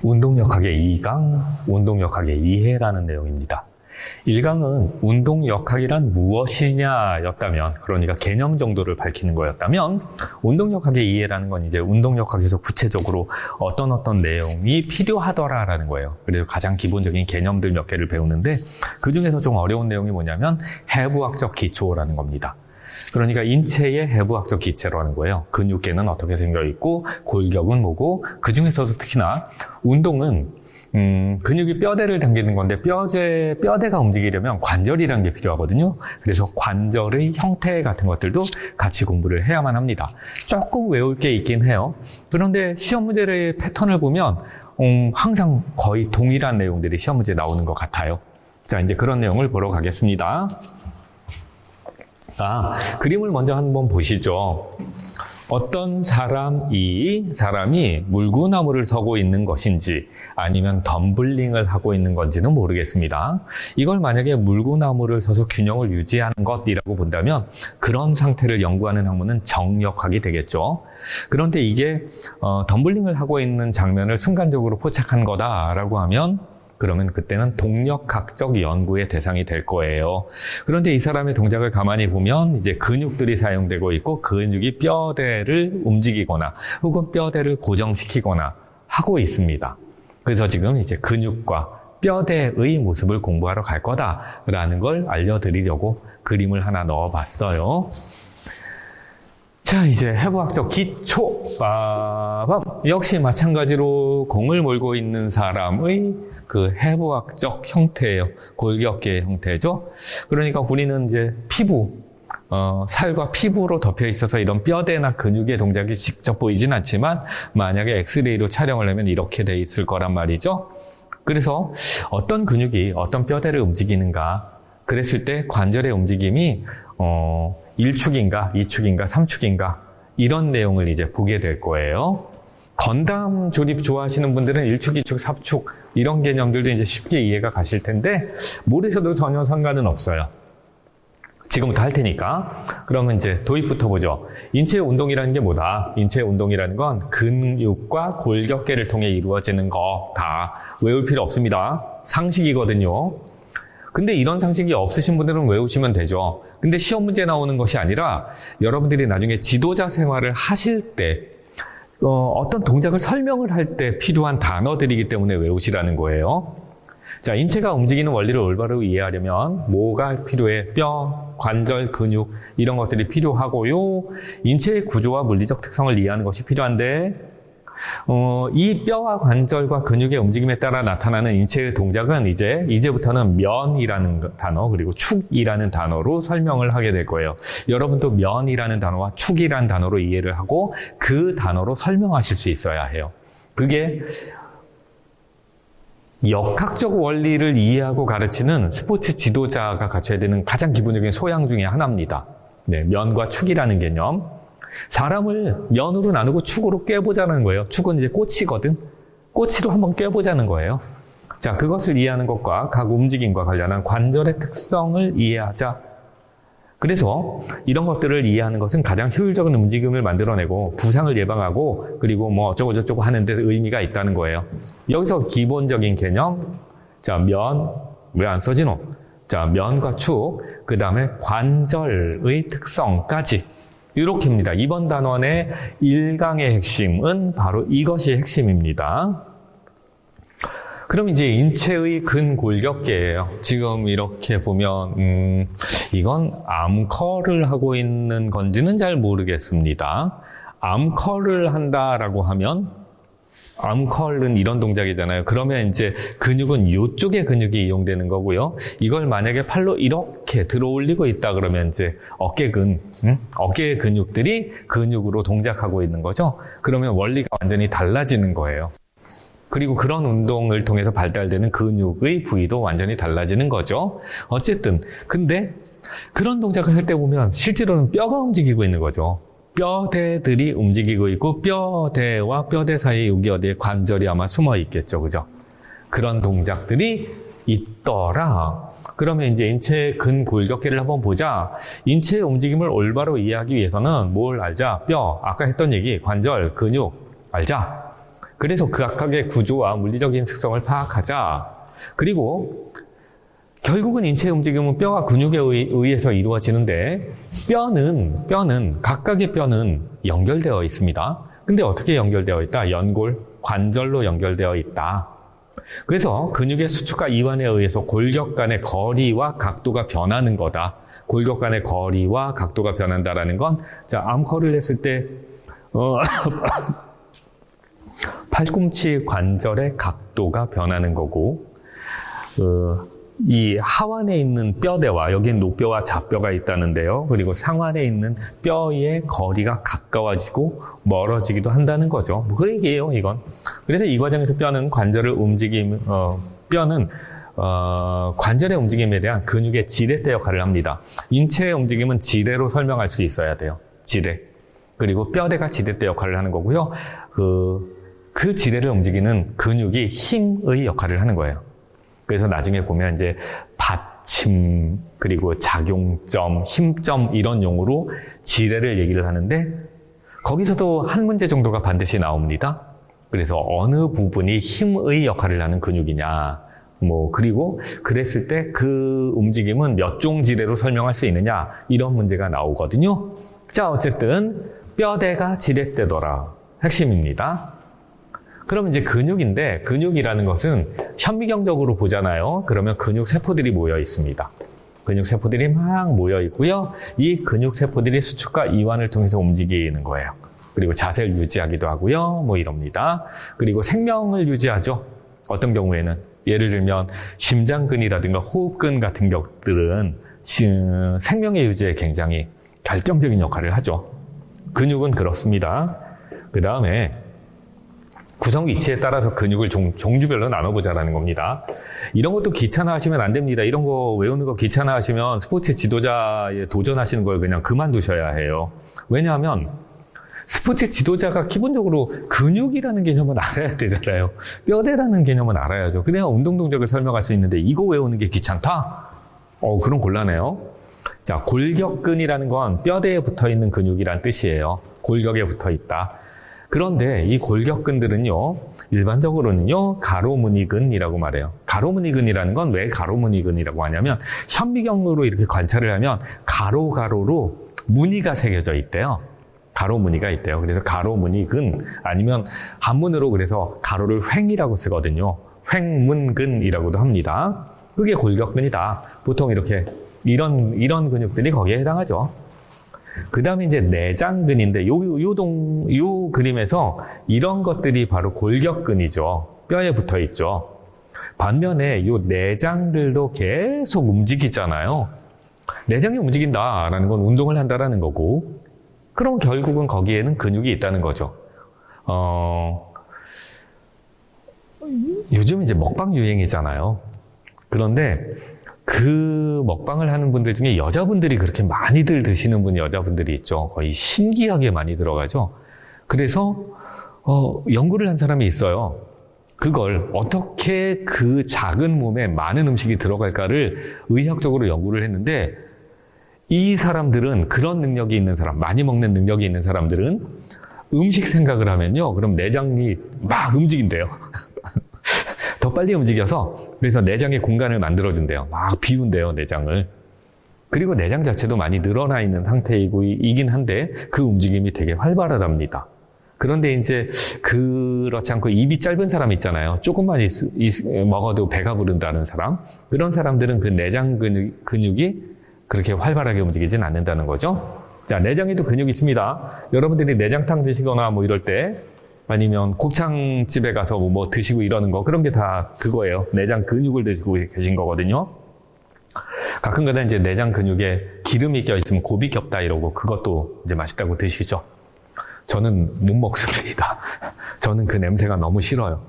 운동역학의 2강, 운동역학의 이해라는 내용입니다. 1강은 운동역학이란 무엇이냐 였다면, 그러니까 개념 정도를 밝히는 거였다면, 운동역학의 이해라는 건 이제 운동역학에서 구체적으로 어떤 내용이 필요하더라라는 거예요. 그래서 가장 기본적인 개념들 몇 개를 배우는데, 그 중에서 좀 어려운 내용이 뭐냐면 해부학적 기초라는 겁니다. 그러니까 인체의 해부학적 기체라는 거예요. 근육계는 어떻게 생겨 있고 골격은 뭐고, 그 중에서도 특히나 운동은 근육이 뼈대를 당기는 건데 뼈대가 움직이려면 관절이라는 게 필요하거든요. 그래서 관절의 형태 같은 것들도 같이 공부를 해야만 합니다. 조금 외울 게 있긴 해요. 그런데 시험 문제의 패턴을 보면 항상 거의 동일한 내용들이 시험 문제에 나오는 것 같아요. 자, 이제 그런 내용을 보러 가겠습니다. 자, 그림을 먼저 한번 보시죠. 어떤 사람이 물구나무를 서고 있는 것인지 아니면 덤블링을 하고 있는 건지는 모르겠습니다. 이걸 만약에 물구나무를 서서 균형을 유지하는 것이라고 본다면 그런 상태를 연구하는 학문은 정역학이 되겠죠. 그런데 이게 덤블링을 하고 있는 장면을 순간적으로 포착한 거다라고 하면 그러면 그때는 동력학적 연구의 대상이 될 거예요. 그런데 이 사람의 동작을 가만히 보면 이제 근육들이 사용되고 있고 근육이 뼈대를 움직이거나 혹은 뼈대를 고정시키거나 하고 있습니다. 그래서 지금 이제 근육과 뼈대의 모습을 공부하러 갈 거다라는 걸 알려드리려고 그림을 하나 넣어봤어요. 자, 이제 해부학적 기초. 역시 마찬가지로 공을 몰고 있는 사람의 그 해부학적 형태예요. 골격계의 형태죠. 그러니까 우리는 이제 피부, 살과 피부로 덮여 있어서 이런 뼈대나 근육의 동작이 직접 보이진 않지만 만약에 엑스레이로 촬영을 하면 이렇게 돼 있을 거란 말이죠. 그래서 어떤 근육이 어떤 뼈대를 움직이는가, 그랬을 때 관절의 움직임이 1축인가, 2축인가, 3축인가 이런 내용을 이제 보게 될 거예요. 건담 조립 좋아하시는 분들은 1축, 2축, 3축 이런 개념들도 이제 쉽게 이해가 가실 텐데 모르셔도 전혀 상관은 없어요. 지금부터 할 테니까. 그러면 이제 도입부터 보죠. 인체 운동이라는 게 뭐다? 인체 운동이라는 건 근육과 골격계를 통해 이루어지는 거 다 외울 필요 없습니다. 상식이거든요. 근데 이런 상식이 없으신 분들은 외우시면 되죠. 근데 시험 문제 나오는 것이 아니라 여러분들이 나중에 지도자 생활을 하실 때 어떤 동작을 설명을 할 때 필요한 단어들이기 때문에 외우시라는 거예요. 자, 인체가 움직이는 원리를 올바로 이해하려면 뭐가 필요해? 뼈, 관절, 근육 이런 것들이 필요하고요. 인체의 구조와 물리적 특성을 이해하는 것이 필요한데 이 뼈와 관절과 근육의 움직임에 따라 나타나는 인체의 동작은 이제부터는 면이라는 단어 그리고 축이라는 단어로 설명을 하게 될 거예요. 여러분도 면이라는 단어와 축이라는 단어로 이해를 하고 그 단어로 설명하실 수 있어야 해요. 그게 역학적 원리를 이해하고 가르치는 스포츠 지도자가 갖춰야 되는 가장 기본적인 소양 중에 하나입니다. 네, 면과 축이라는 개념. 사람을 면으로 나누고 축으로 꿰보자는 거예요. 축은 이제 꼬치거든. 꼬치로 한번 꿰보자는 거예요. 자, 그것을 이해하는 것과 각 움직임과 관련한 관절의 특성을 이해하자. 그래서 이런 것들을 이해하는 것은 가장 효율적인 움직임을 만들어내고 부상을 예방하고 그리고 뭐 어쩌고 저쩌고 하는 데 의미가 있다는 거예요. 여기서 기본적인 개념. 자, 면, 왜 안 써지노? 자, 면과 축, 그 다음에 관절의 특성까지. 이렇게입니다. 이번 단원의 1강의 핵심은 바로 이것이 핵심입니다. 그럼 이제 인체의 근골격계예요. 지금 이렇게 보면 이건 암컬을 하고 있는 건지는 잘 모르겠습니다. 암컬을 한다라고 하면 암컬은 이런 동작이잖아요. 그러면 이제 근육은 이쪽에 근육이 이용되는 거고요. 이걸 만약에 팔로 이렇게 들어 올리고 있다 그러면 이제 어깨근, 어깨의 근육들이 근육으로 동작하고 있는 거죠. 그러면 원리가 완전히 달라지는 거예요. 그리고 그런 운동을 통해서 발달되는 근육의 부위도 완전히 달라지는 거죠. 어쨌든 근데 그런 동작을 할 때 보면 실제로는 뼈가 움직이고 있는 거죠. 뼈대들이 움직이고 있고 뼈대와 뼈대 사이에 여기 어디에 관절이 아마 숨어 있겠죠. 그죠? 그런 동작들이 있더라. 그러면 이제 인체의 근골격계를 한번 보자. 인체의 움직임을 올바로 이해하기 위해서는 뭘 알자? 뼈, 아까 했던 얘기, 관절, 근육 알자. 그래서 그 각각의 구조와 물리적인 특성을 파악하자. 그리고 결국은 인체의 움직임은 뼈와 근육에 의해서 이루어지는데 뼈는 각각의 뼈는 연결되어 있습니다. 근데 어떻게 연결되어 있다? 연골, 관절로 연결되어 있다. 그래서 근육의 수축과 이완에 의해서 골격 간의 거리와 각도가 변하는 거다. 골격 간의 거리와 각도가 변한다라는 건, 자, 암컷을 했을 때, 팔꿈치 관절의 각도가 변하는 거고, 이 하완에 있는 뼈대와, 여기엔 노뼈와 좌뼈가 있다는데요. 그리고 상완에 있는 뼈의 거리가 가까워지고 멀어지기도 한다는 거죠. 그 얘기예요, 이건. 그래서 이 과정에서 뼈는 관절의 움직임에 대한 근육의 지렛대 역할을 합니다. 인체의 움직임은 지뢰로 설명할 수 있어야 돼요. 지뢰. 그리고 뼈대가 지렛대 역할을 하는 거고요. 그 지뢰를 움직이는 근육이 힘의 역할을 하는 거예요. 그래서 나중에 보면 이제 받침, 그리고 작용점, 힘점 이런 용어로 지뢰를 얘기를 하는데 거기서도 한 문제 정도가 반드시 나옵니다. 그래서 어느 부분이 힘의 역할을 하는 근육이냐, 그리고 그랬을 때 그 움직임은 몇 종 지뢰로 설명할 수 있느냐, 이런 문제가 나오거든요. 자, 어쨌든 뼈대가 지렛대더라. 핵심입니다. 그러면 이제 근육인데, 근육이라는 것은 현미경적으로 보잖아요. 그러면 근육 세포들이 모여 있습니다. 근육 세포들이 막 모여 있고요. 이 근육 세포들이 수축과 이완을 통해서 움직이는 거예요. 그리고 자세를 유지하기도 하고요. 이럽니다. 그리고 생명을 유지하죠. 어떤 경우에는 예를 들면 심장근이라든가 호흡근 같은 것들은 생명의 유지에 굉장히 결정적인 역할을 하죠. 근육은 그렇습니다. 그 다음에 구성 위치에 따라서 근육을 종류별로 나눠보자라는 겁니다. 이런 것도 귀찮아하시면 안 됩니다. 이런 거 외우는 거 귀찮아하시면 스포츠 지도자에 도전하시는 걸 그냥 그만두셔야 해요. 왜냐하면 스포츠 지도자가 기본적으로 근육이라는 개념은 알아야 되잖아요. 뼈대라는 개념은 알아야죠. 그래야 운동 동작을 설명할 수 있는데 이거 외우는 게 귀찮다? 그럼 곤란해요. 자, 골격근이라는 건 뼈대에 붙어있는 근육이란 뜻이에요. 골격에 붙어있다. 그런데 이 골격근들은요, 일반적으로는요, 가로무늬근이라고 말해요. 가로무늬근이라는 건 왜 가로무늬근이라고 하냐면, 현미경으로 이렇게 관찰을 하면 가로로 무늬가 새겨져 있대요. 가로무늬가 있대요. 그래서 가로무늬근, 아니면 한문으로 그래서 가로를 횡이라고 쓰거든요. 횡문근이라고도 합니다. 그게 골격근이다. 보통 이렇게 이런 근육들이 거기에 해당하죠. 그 다음에 이제 내장근인데, 요 그림에서 이런 것들이 바로 골격근이죠. 뼈에 붙어 있죠. 반면에 요 내장들도 계속 움직이잖아요. 내장이 움직인다라는 건 운동을 한다라는 거고, 그럼 결국은 거기에는 근육이 있다는 거죠. 요즘 이제 먹방 유행이잖아요. 그런데 그 먹방을 하는 분들 중에 여자분들이 그렇게 많이들 드시는 분 여자분들이 있죠. 거의 신기하게 많이 들어가죠. 그래서 연구를 한 사람이 있어요. 그걸 어떻게 그 작은 몸에 많은 음식이 들어갈까를 의학적으로 연구를 했는데, 이 사람들은 그런 능력이 있는 사람, 많이 먹는 능력이 있는 사람들은 음식 생각을 하면요, 그럼 내장이 막 움직인대요. 더 빨리 움직여서, 그래서 내장의 공간을 만들어준대요. 막 비운대요, 내장을. 그리고 내장 자체도 많이 늘어나 있는 상태이긴 한데 그 움직임이 되게 활발하답니다. 그런데 이제 그렇지 않고 입이 짧은 사람 있잖아요. 조금만 먹어도 배가 부른다는 사람. 그런 사람들은 그 내장 근육이 그렇게 활발하게 움직이진 않는다는 거죠. 자, 내장에도 근육이 있습니다. 여러분들이 내장탕 드시거나 이럴 때, 아니면 곱창집에 가서 뭐 드시고 이러는 거, 그런 게 다 그거예요. 내장 근육을 드시고 계신 거거든요. 가끔가다 이제 내장 근육에 기름이 껴있으면 곱이 겹다 이러고, 그것도 이제 맛있다고 드시죠. 저는 못 먹습니다. 저는 그 냄새가 너무 싫어요.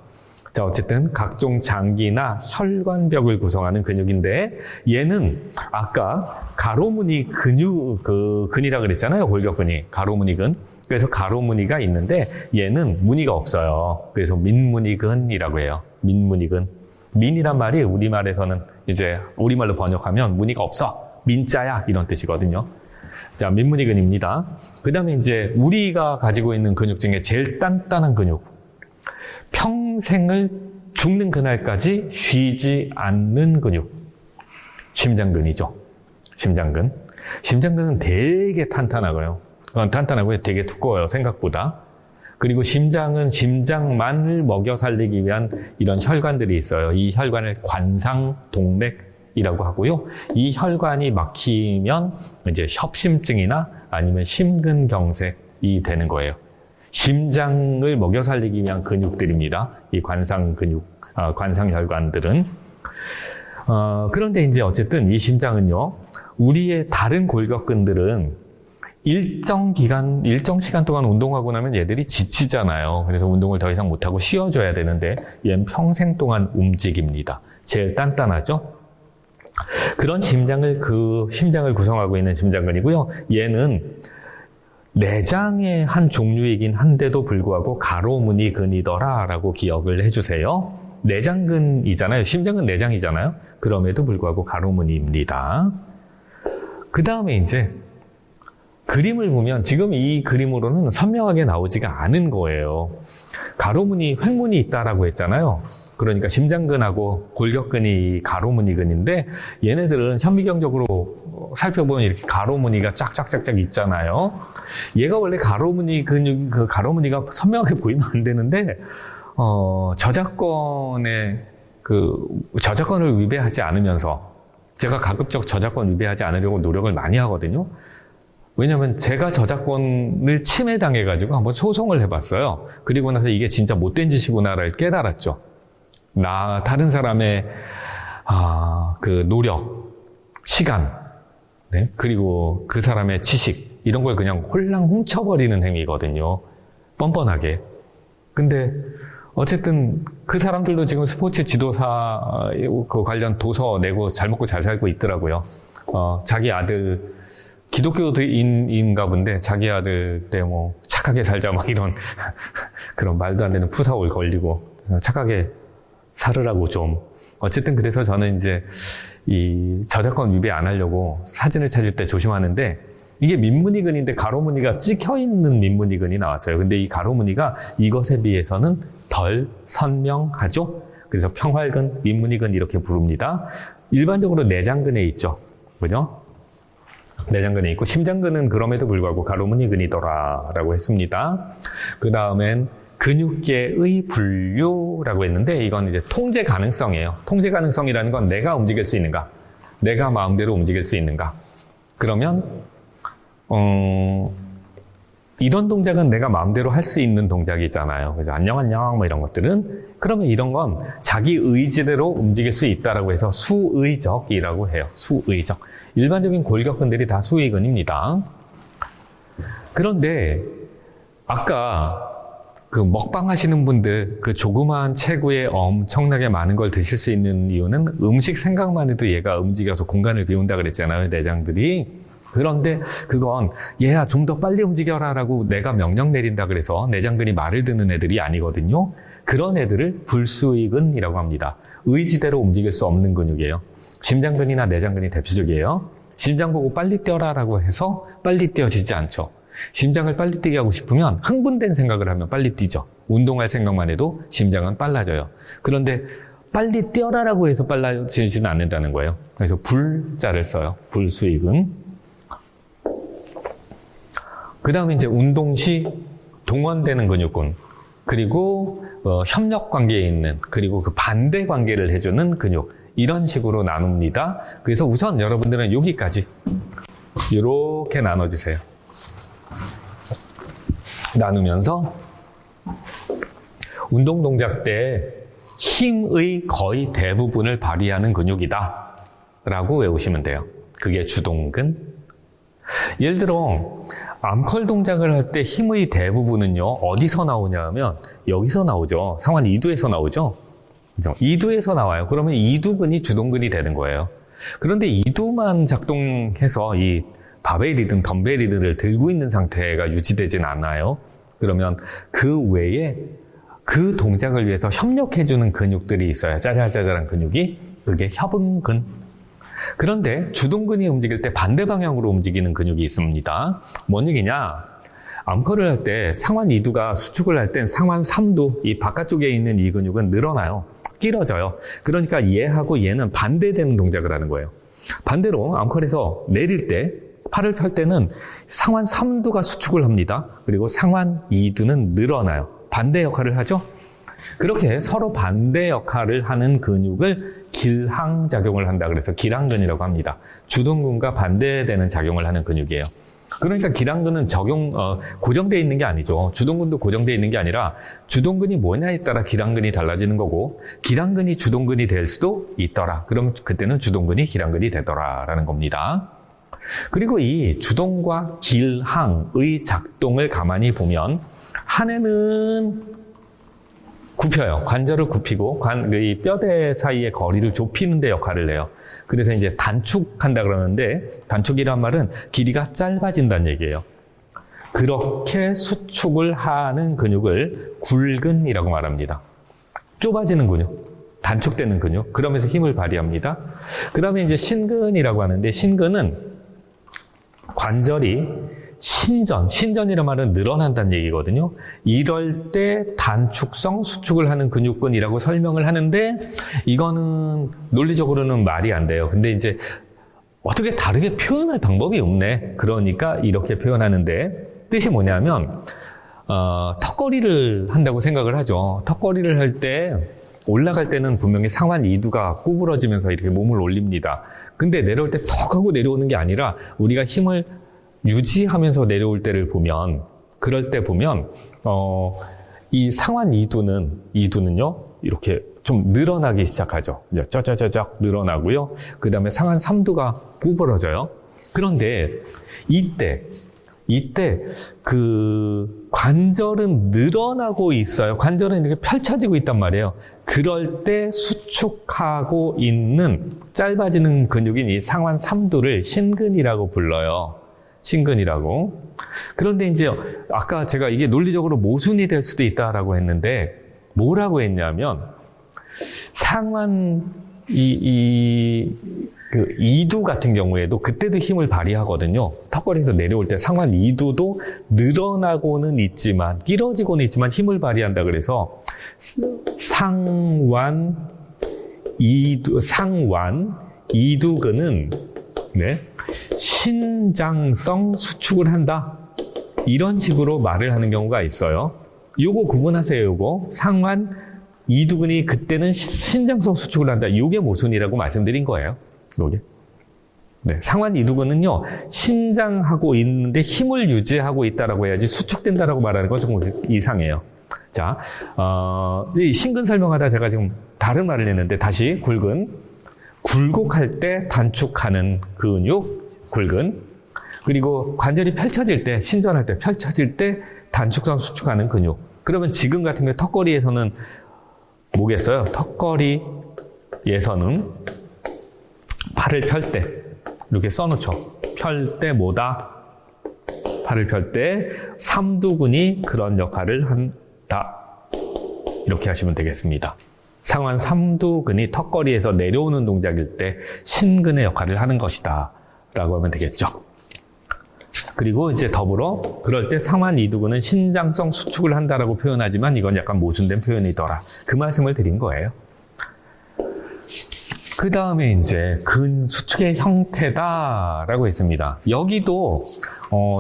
자, 어쨌든 각종 장기나 혈관벽을 구성하는 근육인데, 얘는 아까 가로무늬 근이라 그랬잖아요. 골격근이. 가로무늬근. 그래서 가로무늬가 있는데 얘는 무늬가 없어요. 그래서 민무늬근이라고 해요. 민무늬근. 민이란 말이 우리말에서는 이제 우리말로 번역하면 무늬가 없어, 민자야, 이런 뜻이거든요. 자, 민무늬근입니다. 그 다음에 이제 우리가 가지고 있는 근육 중에 제일 단단한 근육, 평생을 죽는 그날까지 쉬지 않는 근육. 심장근이죠. 심장근. 심장근은 되게 탄탄하고요. 되게 두꺼워요, 생각보다. 그리고 심장은 심장만을 먹여 살리기 위한 이런 혈관들이 있어요. 이 혈관을 관상동맥이라고 하고요. 이 혈관이 막히면 이제 협심증이나 아니면 심근경색이 되는 거예요. 심장을 먹여 살리기 위한 근육들입니다. 이 관상혈관들은. 그런데 이제 어쨌든 이 심장은요, 우리의 다른 골격근들은 일정 시간 동안 운동하고 나면 얘들이 지치잖아요. 그래서 운동을 더 이상 못하고 쉬어줘야 되는데 얘는 평생 동안 움직입니다. 제일 단단하죠? 그런 심장을 구성하고 있는 심장근이고요. 얘는 내장의 한 종류이긴 한데도 불구하고 가로무늬 근이더라라고 기억을 해주세요. 내장근이잖아요. 심장은 내장이잖아요. 그럼에도 불구하고 가로무늬입니다. 그 다음에 이제 그림을 보면 지금 이 그림으로는 선명하게 나오지가 않은 거예요. 가로무늬, 횡무늬 있다라고 했잖아요. 그러니까 심장근하고 골격근이 가로무늬근인데 얘네들은 현미경적으로 살펴보면 이렇게 가로무늬가 쫙쫙쫙쫙 있잖아요. 얘가 원래 가로무늬 근육, 그 가로무늬가 선명하게 보이면 안 되는데 저작권을 위배하지 않으면서 제가 가급적 저작권 위배하지 않으려고 노력을 많이 하거든요. 왜냐면 제가 저작권을 침해당해가지고 한번 소송을 해봤어요. 그리고 나서 이게 진짜 못된 짓이구나를 깨달았죠. 다른 사람의 그 노력, 시간, 네? 그리고 그 사람의 지식 이런 걸 그냥 홀랑 훔쳐버리는 행위거든요. 뻔뻔하게. 근데 어쨌든 그 사람들도 지금 스포츠 지도사 그 관련 도서 내고 잘 먹고 잘 살고 있더라고요. 자기 아들 기독교인인가 본데 자기 아들 때 뭐 착하게 살자 막 이런 그런 말도 안 되는 푸사올 걸리고 착하게 살으라고 좀. 어쨌든 그래서 저는 이제 이 저작권 위배 안 하려고 사진을 찾을 때 조심하는데 이게 민무늬근인데 가로무늬가 찍혀있는 민무늬근이 나왔어요. 근데 이 가로무늬가 이것에 비해서는 덜 선명하죠. 그래서 평활근, 민무늬근 이렇게 부릅니다. 일반적으로 내장근에 있죠. 그죠? 내장근에 있고 심장근은 그럼에도 불구하고 가로무늬근이더라라고 했습니다. 그 다음엔 근육계의 분류라고 했는데 이건 이제 통제 가능성이에요. 통제 가능성이라는 건 내가 움직일 수 있는가? 내가 마음대로 움직일 수 있는가? 그러면 이런 동작은 내가 마음대로 할 수 있는 동작이잖아요. 그래서 안녕 뭐 이런 것들은 그러면 이런 건 자기 의지대로 움직일 수 있다라고 해서 수의적이라고 해요. 수의적. 일반적인 골격근들이 다 수의근입니다. 그런데 아까 그 먹방 하시는 분들 그 조그마한 체구에 엄청나게 많은 걸 드실 수 있는 이유는 음식 생각만 해도 얘가 움직여서 공간을 비운다 그랬잖아요. 내장들이. 그런데 그건 얘야 좀 더 빨리 움직여라 라고 내가 명령 내린다 그래서 내장근이 말을 듣는 애들이 아니거든요. 그런 애들을 불수의근이라고 합니다. 의지대로 움직일 수 없는 근육이에요. 심장근이나 내장근이 대표적이에요. 심장 보고 빨리 뛰어라 라고 해서 빨리 뛰어지지 않죠. 심장을 빨리 뛰게 하고 싶으면 흥분된 생각을 하면 빨리 뛰죠. 운동할 생각만 해도 심장은 빨라져요. 그런데 빨리 뛰어라라고 해서 빨라지지는 않는다는 거예요. 그래서 불자를 써요. 불수의근. 그 다음에 이제 운동 시 동원되는 근육군, 그리고 협력 관계에 있는, 그리고 그 반대 관계를 해주는 근육, 이런 식으로 나눕니다. 그래서 우선 여러분들은 여기까지 이렇게 나눠주세요. 나누면서 운동 동작 때 힘의 거의 대부분을 발휘하는 근육이다 라고 외우시면 돼요. 그게 주동근. 예를 들어 암컬 동작을 할 때 힘의 대부분은요 어디서 나오냐면 여기서 나오죠. 상완 2두에서 나오죠. 2두에서 나와요. 그러면 2두근이 주동근이 되는 거예요. 그런데 2두만 작동해서 이 바벨이든 덤벨이든을 들고 있는 상태가 유지되진 않아요. 그러면 그 외에 그 동작을 위해서 협력해주는 근육들이 있어요. 짜잘짜잘한 근육이. 그게 협응근. 그런데 주동근이 움직일 때 반대 방향으로 움직이는 근육이 있습니다. 뭔 얘기냐? 암컷을 할 때 상완 2두가 수축을 할 땐 상완 3두, 이 바깥쪽에 있는 이 근육은 늘어나요. 길어져요. 그러니까 얘하고 얘는 반대되는 동작을 하는 거예요. 반대로 암컷에서 내릴 때, 팔을 펼 때는 상완 3두가 수축을 합니다. 그리고 상완 2두는 늘어나요. 반대 역할을 하죠. 그렇게 서로 반대 역할을 하는 근육을 길항작용을 한다. 그래서 길항근이라고 합니다. 주동근과 반대되는 작용을 하는 근육이에요. 그러니까 길항근은 고정되어 있는 게 아니죠. 주동근도 고정되어 있는 게 아니라 주동근이 뭐냐에 따라 길항근이 달라지는 거고, 길항근이 주동근이 될 수도 있더라. 그럼 그때는 주동근이 길항근이 되더라라는 겁니다. 그리고 이 주동과 길항의 작동을 가만히 보면 한해는 굽혀요. 관절을 굽히고 이 뼈대 사이의 거리를 좁히는 데 역할을 해요. 그래서 이제 단축한다 그러는데, 단축이란 말은 길이가 짧아진다는 얘기예요. 그렇게 수축을 하는 근육을 굴근이라고 말합니다. 좁아지는 근육, 단축되는 근육, 그러면서 힘을 발휘합니다. 그 다음에 이제 신근이라고 하는데, 신근은 관절이 신전이란 말은 늘어난다는 얘기거든요. 이럴 때 단축성 수축을 하는 근육근이라고 설명을 하는데, 이거는 논리적으로는 말이 안 돼요. 근데 이제 어떻게 다르게 표현할 방법이 없네. 그러니까 이렇게 표현하는데, 뜻이 뭐냐면 턱걸이를 한다고 생각을 하죠. 턱걸이를 할 때 올라갈 때는 분명히 상완 2두가 구부러지면서 이렇게 몸을 올립니다. 근데 내려올 때 턱 하고 내려오는 게 아니라 우리가 힘을 유지하면서 내려올 때를 보면, 그럴 때 보면 이 상완 2두는요 이렇게 좀 늘어나기 시작하죠. 쩌쩌쩌쩍 늘어나고요. 그 다음에 상완 3두가 구부러져요. 그런데 이때 그 관절은 늘어나고 있어요. 관절은 이렇게 펼쳐지고 있단 말이에요. 그럴 때 수축하고 있는 짧아지는 근육인 이 상완 3두를 신근이라고 불러요. 신근이라고. 그런데 이제 아까 제가 이게 논리적으로 모순이 될 수도 있다라고 했는데, 뭐라고 했냐면 상완 그 2두 같은 경우에도 그때도 힘을 발휘하거든요. 턱걸이에서 내려올 때 상완 2두도 늘어나고는 있지만, 길어지고는 있지만 힘을 발휘한다. 그래서 상완 2두근은 신장성 수축을 한다. 이런 식으로 말을 하는 경우가 있어요. 요거 구분하세요. 요거 상완 2두근이 그때는 신장성 수축을 한다. 요게 모순이라고 말씀드린 거예요. 요게. 상완 2두근은요 신장하고 있는데 힘을 유지하고 있다라고 해야지 수축된다라고 말하는 건 조금 이상해요. 자, 이 신근 설명하다 제가 지금 다른 말을 했는데, 다시 굴곡할 때 단축하는 근육, 굴근. 그리고 관절이 펼쳐질 때, 신전할 때 펼쳐질 때 단축성 수축하는 근육. 그러면 지금 같은 경우에 턱걸이에서는 뭐겠어요? 턱걸이에서는 팔을 펼 때, 이렇게 써놓죠. 펼 때 뭐다? 팔을 펼 때 3두근이 그런 역할을 한다. 이렇게 하시면 되겠습니다. 상완 3두근이 턱걸이에서 내려오는 동작일 때 신근의 역할을 하는 것이다 라고 하면 되겠죠. 그리고 이제 더불어 그럴 때 상완 2두근은 신장성 수축을 한다라고 표현하지만 이건 약간 모순된 표현이더라. 그 말씀을 드린 거예요. 그 다음에 이제 근 수축의 형태다라고 했습니다. 여기도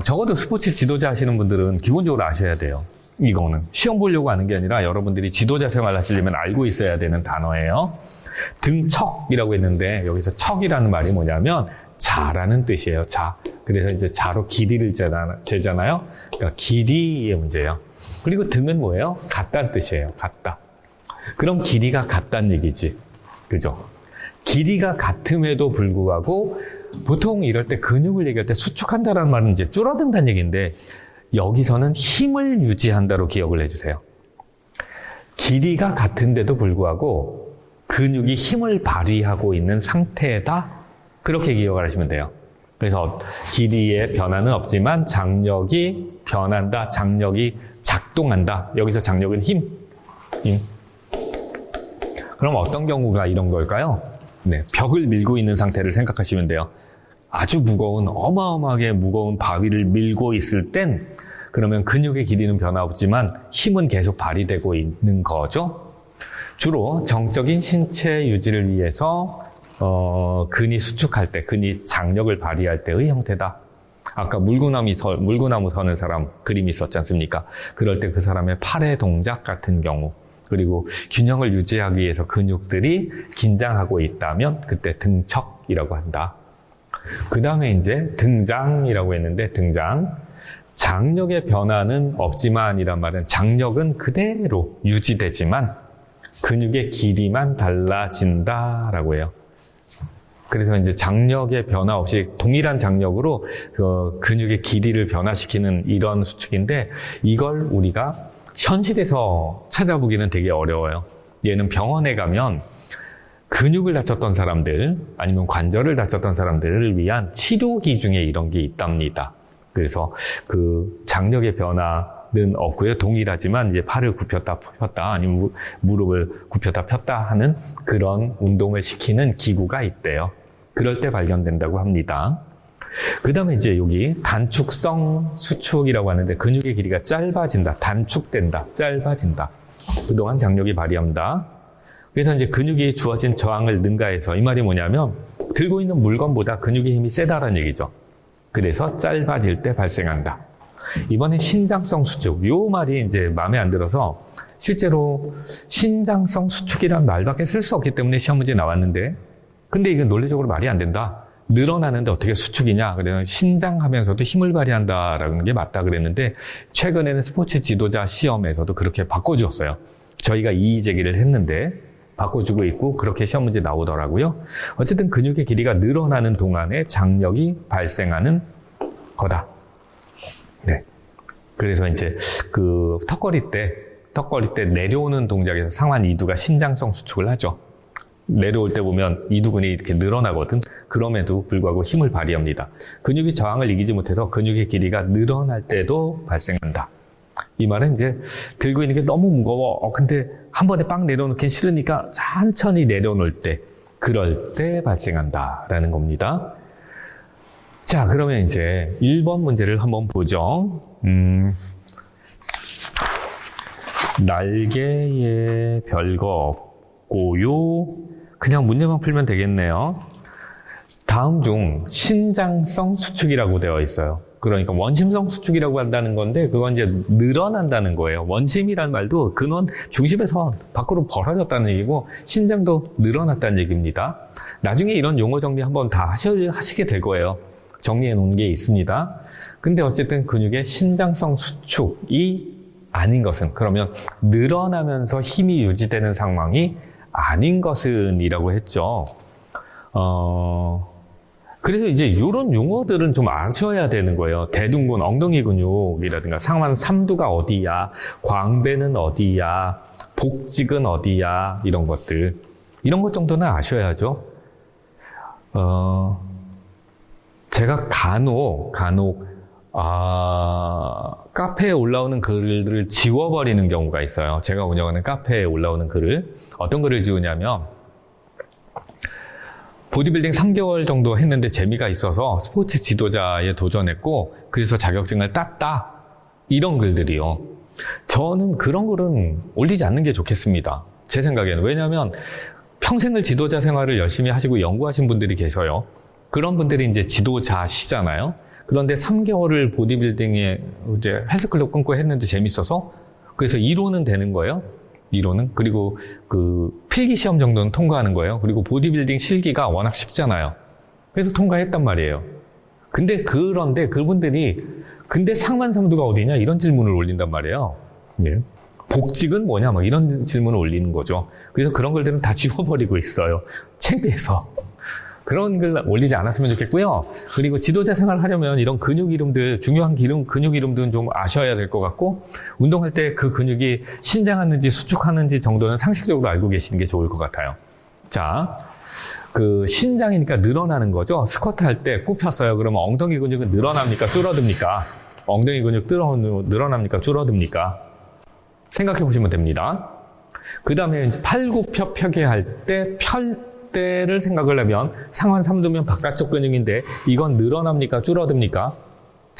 적어도 스포츠 지도자 하시는 분들은 기본적으로 아셔야 돼요. 이거는 시험 보려고 하는 게 아니라 여러분들이 지도자 생활 하시려면 알고 있어야 되는 단어예요. 등척이라고 했는데 여기서 척이라는 말이 뭐냐면 자라는 뜻이에요. 자. 그래서 이제 자로 길이를 재잖아요. 그러니까 길이의 문제예요. 그리고 등은 뭐예요? 같다는 뜻이에요. 같다. 그럼 길이가 같다는 얘기지. 그죠? 길이가 같음에도 불구하고 보통 이럴 때 근육을 얘기할 때 수축한다라는 말은 이제 줄어든다는 얘기인데, 여기서는 힘을 유지한다로 기억을 해주세요. 길이가 같은데도 불구하고 근육이 힘을 발휘하고 있는 상태다. 그렇게 기억을 하시면 돼요. 그래서 길이의 변화는 없지만 장력이 변한다. 장력이 작동한다. 여기서 장력은 힘. 그럼 어떤 경우가 이런 걸까요? 벽을 밀고 있는 상태를 생각하시면 돼요. 아주 무거운, 어마어마하게 무거운 바위를 밀고 있을 땐 그러면 근육의 길이는 변화 없지만 힘은 계속 발휘되고 있는 거죠. 주로 정적인 신체 유지를 위해서 근이 수축할 때, 근이 장력을 발휘할 때의 형태다. 아까 물구나무 서는 사람 그림이 있었지 않습니까? 그럴 때 그 사람의 팔의 동작 같은 경우, 그리고 균형을 유지하기 위해서 근육들이 긴장하고 있다면 그때 등척이라고 한다. 그 다음에 이제 등장이라고 했는데, 등장. 장력의 변화는 없지만이란 말은 장력은 그대로 유지되지만 근육의 길이만 달라진다라고 해요. 그래서 이제 장력의 변화 없이 동일한 장력으로 근육의 길이를 변화시키는 이런 수축인데, 이걸 우리가 현실에서 찾아보기는 되게 어려워요. 얘는 병원에 가면 근육을 다쳤던 사람들 아니면 관절을 다쳤던 사람들을 위한 치료기 중에 이런 게 있답니다. 그래서 그 장력의 변화는 없고요. 동일하지만 이제 팔을 굽혔다 폈다 아니면 무릎을 굽혔다 폈다 하는 그런 운동을 시키는 기구가 있대요. 그럴 때 발견된다고 합니다. 그 다음에 이제 여기 단축성 수축이라고 하는데, 근육의 길이가 짧아진다, 단축된다, 짧아진다. 그동안 장력이 발휘한다. 그래서 이제 근육이 주어진 저항을 능가해서, 이 말이 뭐냐면 들고 있는 물건보다 근육의 힘이 세다라는 얘기죠. 그래서 짧아질 때 발생한다. 이번엔 신장성 수축. 요 말이 이제 마음에 안 들어서 실제로 신장성 수축이라는 말밖에 쓸 수 없기 때문에 시험 문제에 나왔는데, 근데 이건 논리적으로 말이 안 된다. 늘어나는데 어떻게 수축이냐? 그래서 신장하면서도 힘을 발휘한다라는 게 맞다 그랬는데, 최근에는 스포츠 지도자 시험에서도 그렇게 바꿔주었어요. 저희가 이의 제기를 했는데 바꿔주고 있고 그렇게 시험 문제 나오더라고요. 어쨌든 근육의 길이가 늘어나는 동안에 장력이 발생하는 거다. 네. 그래서 이제 그 턱걸이 때 내려오는 동작에서 상완 이두가 신장성 수축을 하죠. 내려올 때 보면 이두근이 이렇게 늘어나거든. 그럼에도 불구하고 힘을 발휘합니다. 근육이 저항을 이기지 못해서 근육의 길이가 늘어날 때도 발생한다. 이 말은 이제 들고 있는 게 너무 무거워. 근데 한 번에 빵 내려놓기 싫으니까 천천히 내려놓을 때, 그럴 때 발생한다라는 겁니다. 자, 그러면 이제 1번 문제를 한번 보죠. 날개에 별거 없고요. 그냥 문제만 풀면 되겠네요. 다음 중 신장성 수축이라고 되어 있어요. 그러니까 원심성 수축이라고 한다는 건데, 그건 이제 늘어난다는 거예요. 원심이라는 말도 근원 중심에서 밖으로 벌어졌다는 얘기고, 신장도 늘어났다는 얘기입니다. 나중에 이런 용어 정리 한번 다 하시게 될 거예요. 정리해 놓은 게 있습니다. 근데 어쨌든 근육의 신장성 수축이 아닌 것은, 그러면 늘어나면서 힘이 유지되는 상황이 아닌 것은 이라고 했죠. 그래서 이제 이런 용어들은 좀 아셔야 되는 거예요. 대둔근 엉덩이 근육이라든가 상완 삼두가 어디야, 광배는 어디야, 복직은 어디야, 이런 것들. 이런 것 정도는 아셔야죠. 제가 간혹 카페에 올라오는 글들을 지워버리는 경우가 있어요. 제가 운영하는 카페에 올라오는 글을. 어떤 글을 지우냐면, 보디빌딩 3개월 정도 했는데 재미가 있어서 스포츠 지도자에 도전했고 그래서 자격증을 땄다. 이런 글들이요. 저는 그런 글은 올리지 않는 게 좋겠습니다. 제 생각에는. 왜냐하면 평생을 지도자 생활을 열심히 하시고 연구하신 분들이 계셔요. 그런 분들이 이제 지도자시잖아요. 그런데 3개월을 보디빌딩에 이제 헬스클럽 끊고 했는데 재밌어서, 그래서 1호는 되는 거예요. 1호는. 그리고 그 필기 시험 정도는 통과하는 거예요. 그리고 보디빌딩 실기가 워낙 쉽잖아요. 그래서 통과했단 말이에요. 그런데 그분들이 근데 상완 삼두가 어디냐 이런 질문을 올린단 말이에요. 예. 복직은 뭐냐 막 이런 질문을 올리는 거죠. 그래서 그런 글들은 다 지워버리고 있어요. 창피해서. 그런 글 올리지 않았으면 좋겠고요. 그리고 지도자 생활을 하려면 이런 근육 이름들, 중요한 근육 이름들은 좀 아셔야 될 것 같고, 운동할 때 그 근육이 신장하는지 수축하는지 정도는 상식적으로 알고 계시는 게 좋을 것 같아요. 자, 그 신장이니까 늘어나는 거죠. 스쿼트 할 때 굽혔어요. 그러면 엉덩이 근육은 늘어납니까? 줄어듭니까? 엉덩이 근육 늘어납니까? 줄어듭니까? 생각해 보시면 됩니다. 그 다음에 팔 굽혀 펴게 할 때 때를 생각을 하면 상완 삼두면 바깥쪽 근육인데 이건 늘어납니까? 줄어듭니까?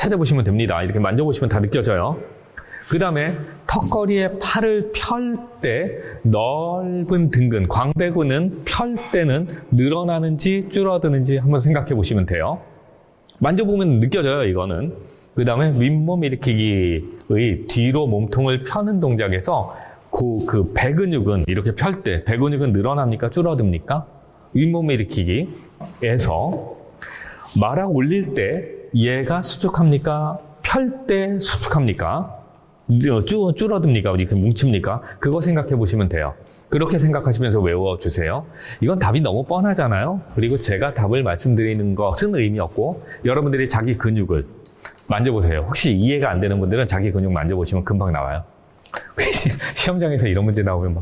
찾아보시면 됩니다. 이렇게 만져보시면 다 느껴져요. 그 다음에 턱걸이에 팔을 펼 때 넓은 등근, 광배근은 펼 때는 늘어나는지 줄어드는지 한번 생각해 보시면 돼요. 만져보면 느껴져요, 이거는. 그 다음에 윗몸 일으키기의 뒤로 몸통을 펴는 동작에서 그 배근육은 이렇게 펼 때 배근육은 늘어납니까? 줄어듭니까? 윗몸 일으키기에서 말아 올릴 때 얘가 수축합니까? 펼 때 수축합니까? 줄어듭니까? 이렇게 뭉칩니까? 그거 생각해 보시면 돼요. 그렇게 생각하시면서 외워주세요. 이건 답이 너무 뻔하잖아요. 그리고 제가 답을 말씀드리는 것은 의미 없고 여러분들이 자기 근육을 만져보세요. 혹시 이해가 안 되는 분들은 자기 근육 만져보시면 금방 나와요. 시험장에서 이런 문제 나오면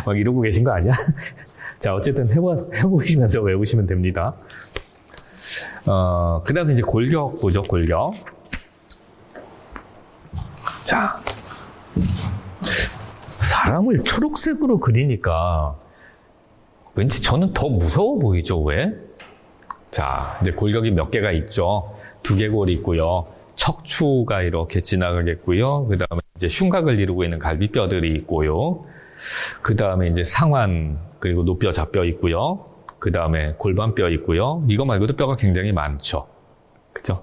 막 이러고 계신 거 아니야? 자, 어쨌든 해보시면서 외우시면 됩니다. 그 다음에 이제 골격 보죠, 골격. 자, 사람을 초록색으로 그리니까 왠지 저는 더 무서워 보이죠, 왜? 자, 이제 골격이 몇 개가 있죠. 두개골이 있고요. 척추가 이렇게 지나가겠고요. 그 다음에 이제 흉곽을 이루고 있는 갈비뼈들이 있고요. 그 다음에 이제 상완, 그리고 노뼈, 좌뼈 있고요. 그 다음에 골반뼈 있고요. 이거 말고도 뼈가 굉장히 많죠. 그죠?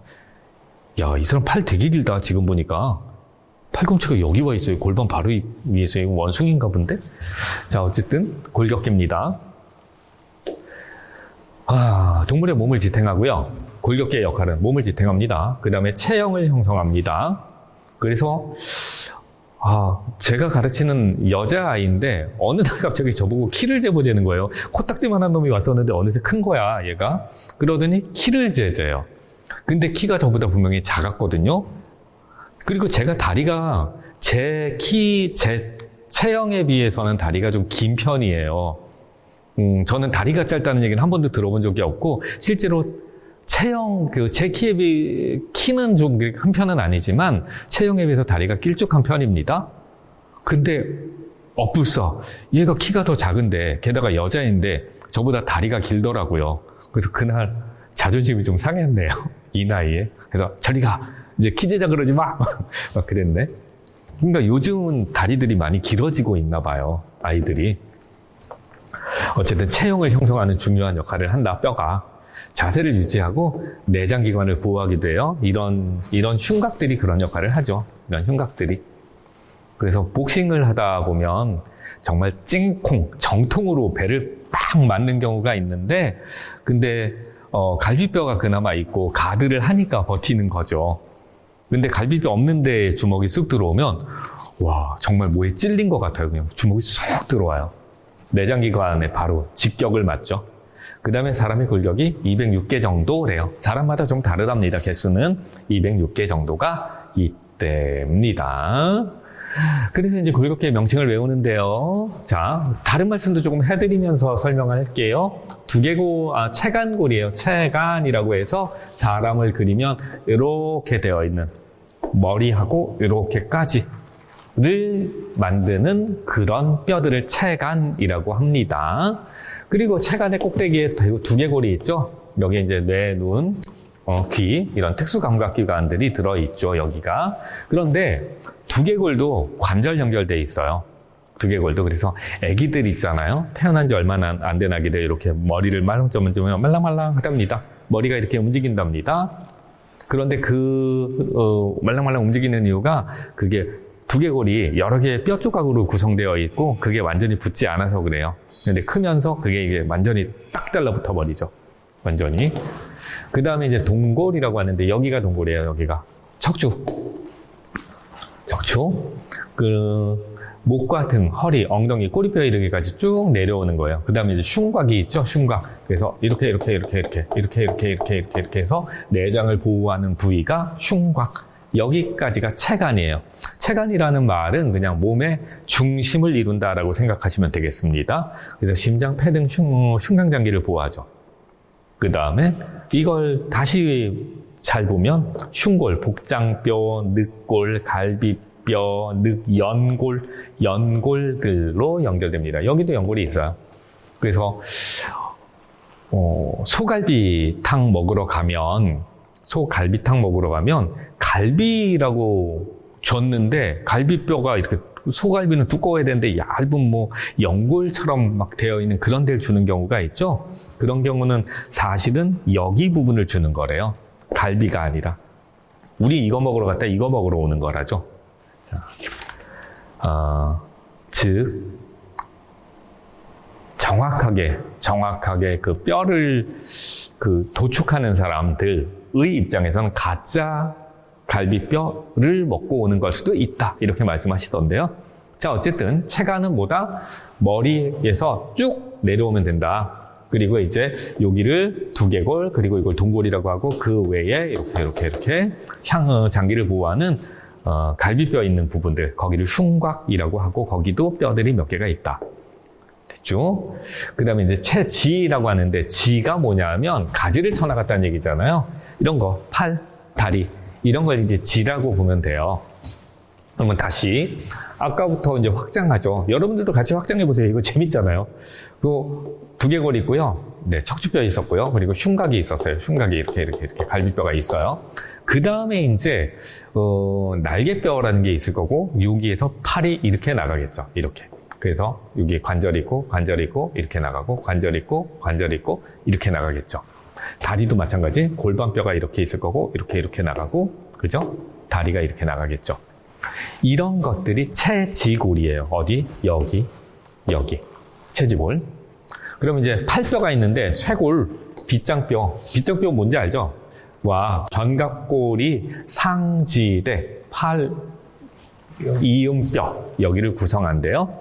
야, 이 사람 팔 되게 길다, 지금 보니까. 팔꿈치가 여기 와 있어요. 골반 바로 위에서. 이거 원숭이인가 본데? 자, 어쨌든 골격계입니다. 동물의 몸을 지탱하고요. 골격계의 역할은 몸을 지탱합니다. 그 다음에 체형을 형성합니다. 그래서 제가 가르치는 여자아이인데 어느 날 갑자기 저보고 키를 재보자는 거예요. 코딱지만한 놈이 왔었는데 어느새 큰 거야, 얘가. 그러더니 키를 재재요. 근데 키가 저보다 분명히 작았거든요. 그리고 제가 다리가 제 체형에 비해서는 다리가 좀 긴 편이에요. 저는 다리가 짧다는 얘기는 한 번도 들어본 적이 없고, 실제로 체형, 제 키는 좀 큰 편은 아니지만, 체형에 비해서 다리가 길쭉한 편입니다. 근데, 엇불서, 얘가 키가 더 작은데, 게다가 여자인데, 저보다 다리가 길더라고요. 그래서 그날 자존심이 좀 상했네요. 이 나이에. 그래서, 저리 가! 이제 키 재자 그러지 마! 막 그랬네. 그러니까 요즘은 다리들이 많이 길어지고 있나 봐요. 아이들이. 어쨌든 체형을 형성하는 중요한 역할을 한다, 뼈가. 자세를 유지하고 내장기관을 보호하기도 해요. 이런 흉곽들이 그런 역할을 하죠. 이런 흉곽들이. 그래서 복싱을 하다 보면 정말 찡콩, 정통으로 배를 빡 맞는 경우가 있는데, 근데 갈비뼈가 그나마 있고 가드를 하니까 버티는 거죠. 근데 갈비뼈 없는데 주먹이 쑥 들어오면 와, 정말 뭐에 찔린 것 같아요. 그냥 주먹이 쑥 들어와요. 내장기관에 바로 직격을 맞죠. 그 다음에 사람의 골격이 206개 정도래요. 사람마다 좀 다르답니다. 개수는 206개 정도가 이때입니다. 그래서 이제 골격계의 명칭을 외우는데요. 자, 다른 말씀도 조금 해드리면서 설명을 할게요. 체간골이에요. 체간이라고 해서 사람을 그리면 이렇게 되어 있는 머리하고 이렇게까지를 만드는 그런 뼈들을 체간이라고 합니다. 그리고 체간의 꼭대기에 두개골이 있죠. 여기 이제 뇌, 눈, 귀 이런 특수 감각기관들이 들어있죠. 여기가. 그런데 두개골도 관절 연결돼 있어요. 두개골도. 그래서 아기들 있잖아요. 태어난 지 얼마 안 된 아기들 이렇게 머리를 말랑점은 말랑말랑 하답니다. 머리가 이렇게 움직인답니다. 그런데 말랑말랑 움직이는 이유가 그게 두개골이 여러 개의 뼈 조각으로 구성되어 있고 그게 완전히 붙지 않아서 그래요. 근데 크면서 그게 이게 완전히 딱 달라붙어 버리죠. 완전히. 그 다음에 이제 동골이라고 하는데 여기가 동골이에요. 여기가 척추. 목과 등, 허리, 엉덩이, 꼬리뼈 이르기까지 쭉 내려오는 거예요. 그 다음에 이제 흉곽이 있죠. 흉곽. 그래서 이렇게 해서 내장을 보호하는 부위가 흉곽. 여기까지가 체간이에요. 체간이라는 말은 그냥 몸의 중심을 이룬다라고 생각하시면 되겠습니다. 그래서 심장, 폐 등 흉곽장기를 보호하죠. 그 다음에 이걸 다시 잘 보면 흉골, 복장뼈, 늑골, 갈비뼈, 연골들로 연결됩니다. 여기도 연골이 있어요. 그래서 소갈비탕 먹으러 가면 갈비라고 줬는데 갈비뼈가 이렇게 소갈비는 두꺼워야 되는데 얇은 연골처럼 막 되어 있는 그런 데를 주는 경우가 있죠. 그런 경우는 사실은 여기 부분을 주는 거래요. 갈비가 아니라. 우리 이거 먹으러 갔다 이거 먹으러 오는 거라죠. 즉 정확하게 그 뼈를 도축하는 사람들의 입장에서는 가짜 갈비뼈를 먹고 오는 걸 수도 있다. 이렇게 말씀하시던데요. 자, 어쨌든 체간은 뭐다? 머리에서 쭉 내려오면 된다. 그리고 이제 여기를 두개골, 그리고 이걸 동골이라고 하고 그 외에 이렇게 장기를 보호하는 갈비뼈 있는 부분들, 거기를 흉곽이라고 하고 거기도 뼈들이 몇 개가 있다. 됐죠? 그 다음에 이제 체지라고 하는데 지가 뭐냐면 가지를 쳐나갔다는 얘기잖아요. 이런 거, 팔, 다리 이런 걸 이제 지라고 보면 돼요. 그러면 다시 아까부터 이제 확장하죠. 여러분들도 같이 확장해 보세요. 이거 재밌잖아요. 그 두개골 있고요. 네, 척추뼈 있었고요. 그리고 흉곽이 있었어요. 흉곽이 이렇게 갈비뼈가 있어요. 그 다음에 이제 날개뼈라는 게 있을 거고 여기에서 팔이 이렇게 나가겠죠. 이렇게. 그래서 여기 관절이 있고 이렇게 나가고 관절 있고 이렇게 나가겠죠. 다리도 마찬가지. 골반뼈가 이렇게 있을 거고 이렇게 나가고, 그죠? 다리가 이렇게 나가겠죠. 이런 것들이 체지골이에요. 어디? 여기 체지골. 그러면 이제 팔뼈가 있는데 쇄골, 빗장뼈 뭔지 알죠? 견갑골이 상지대, 팔, 이음뼈 여기를 구성한대요.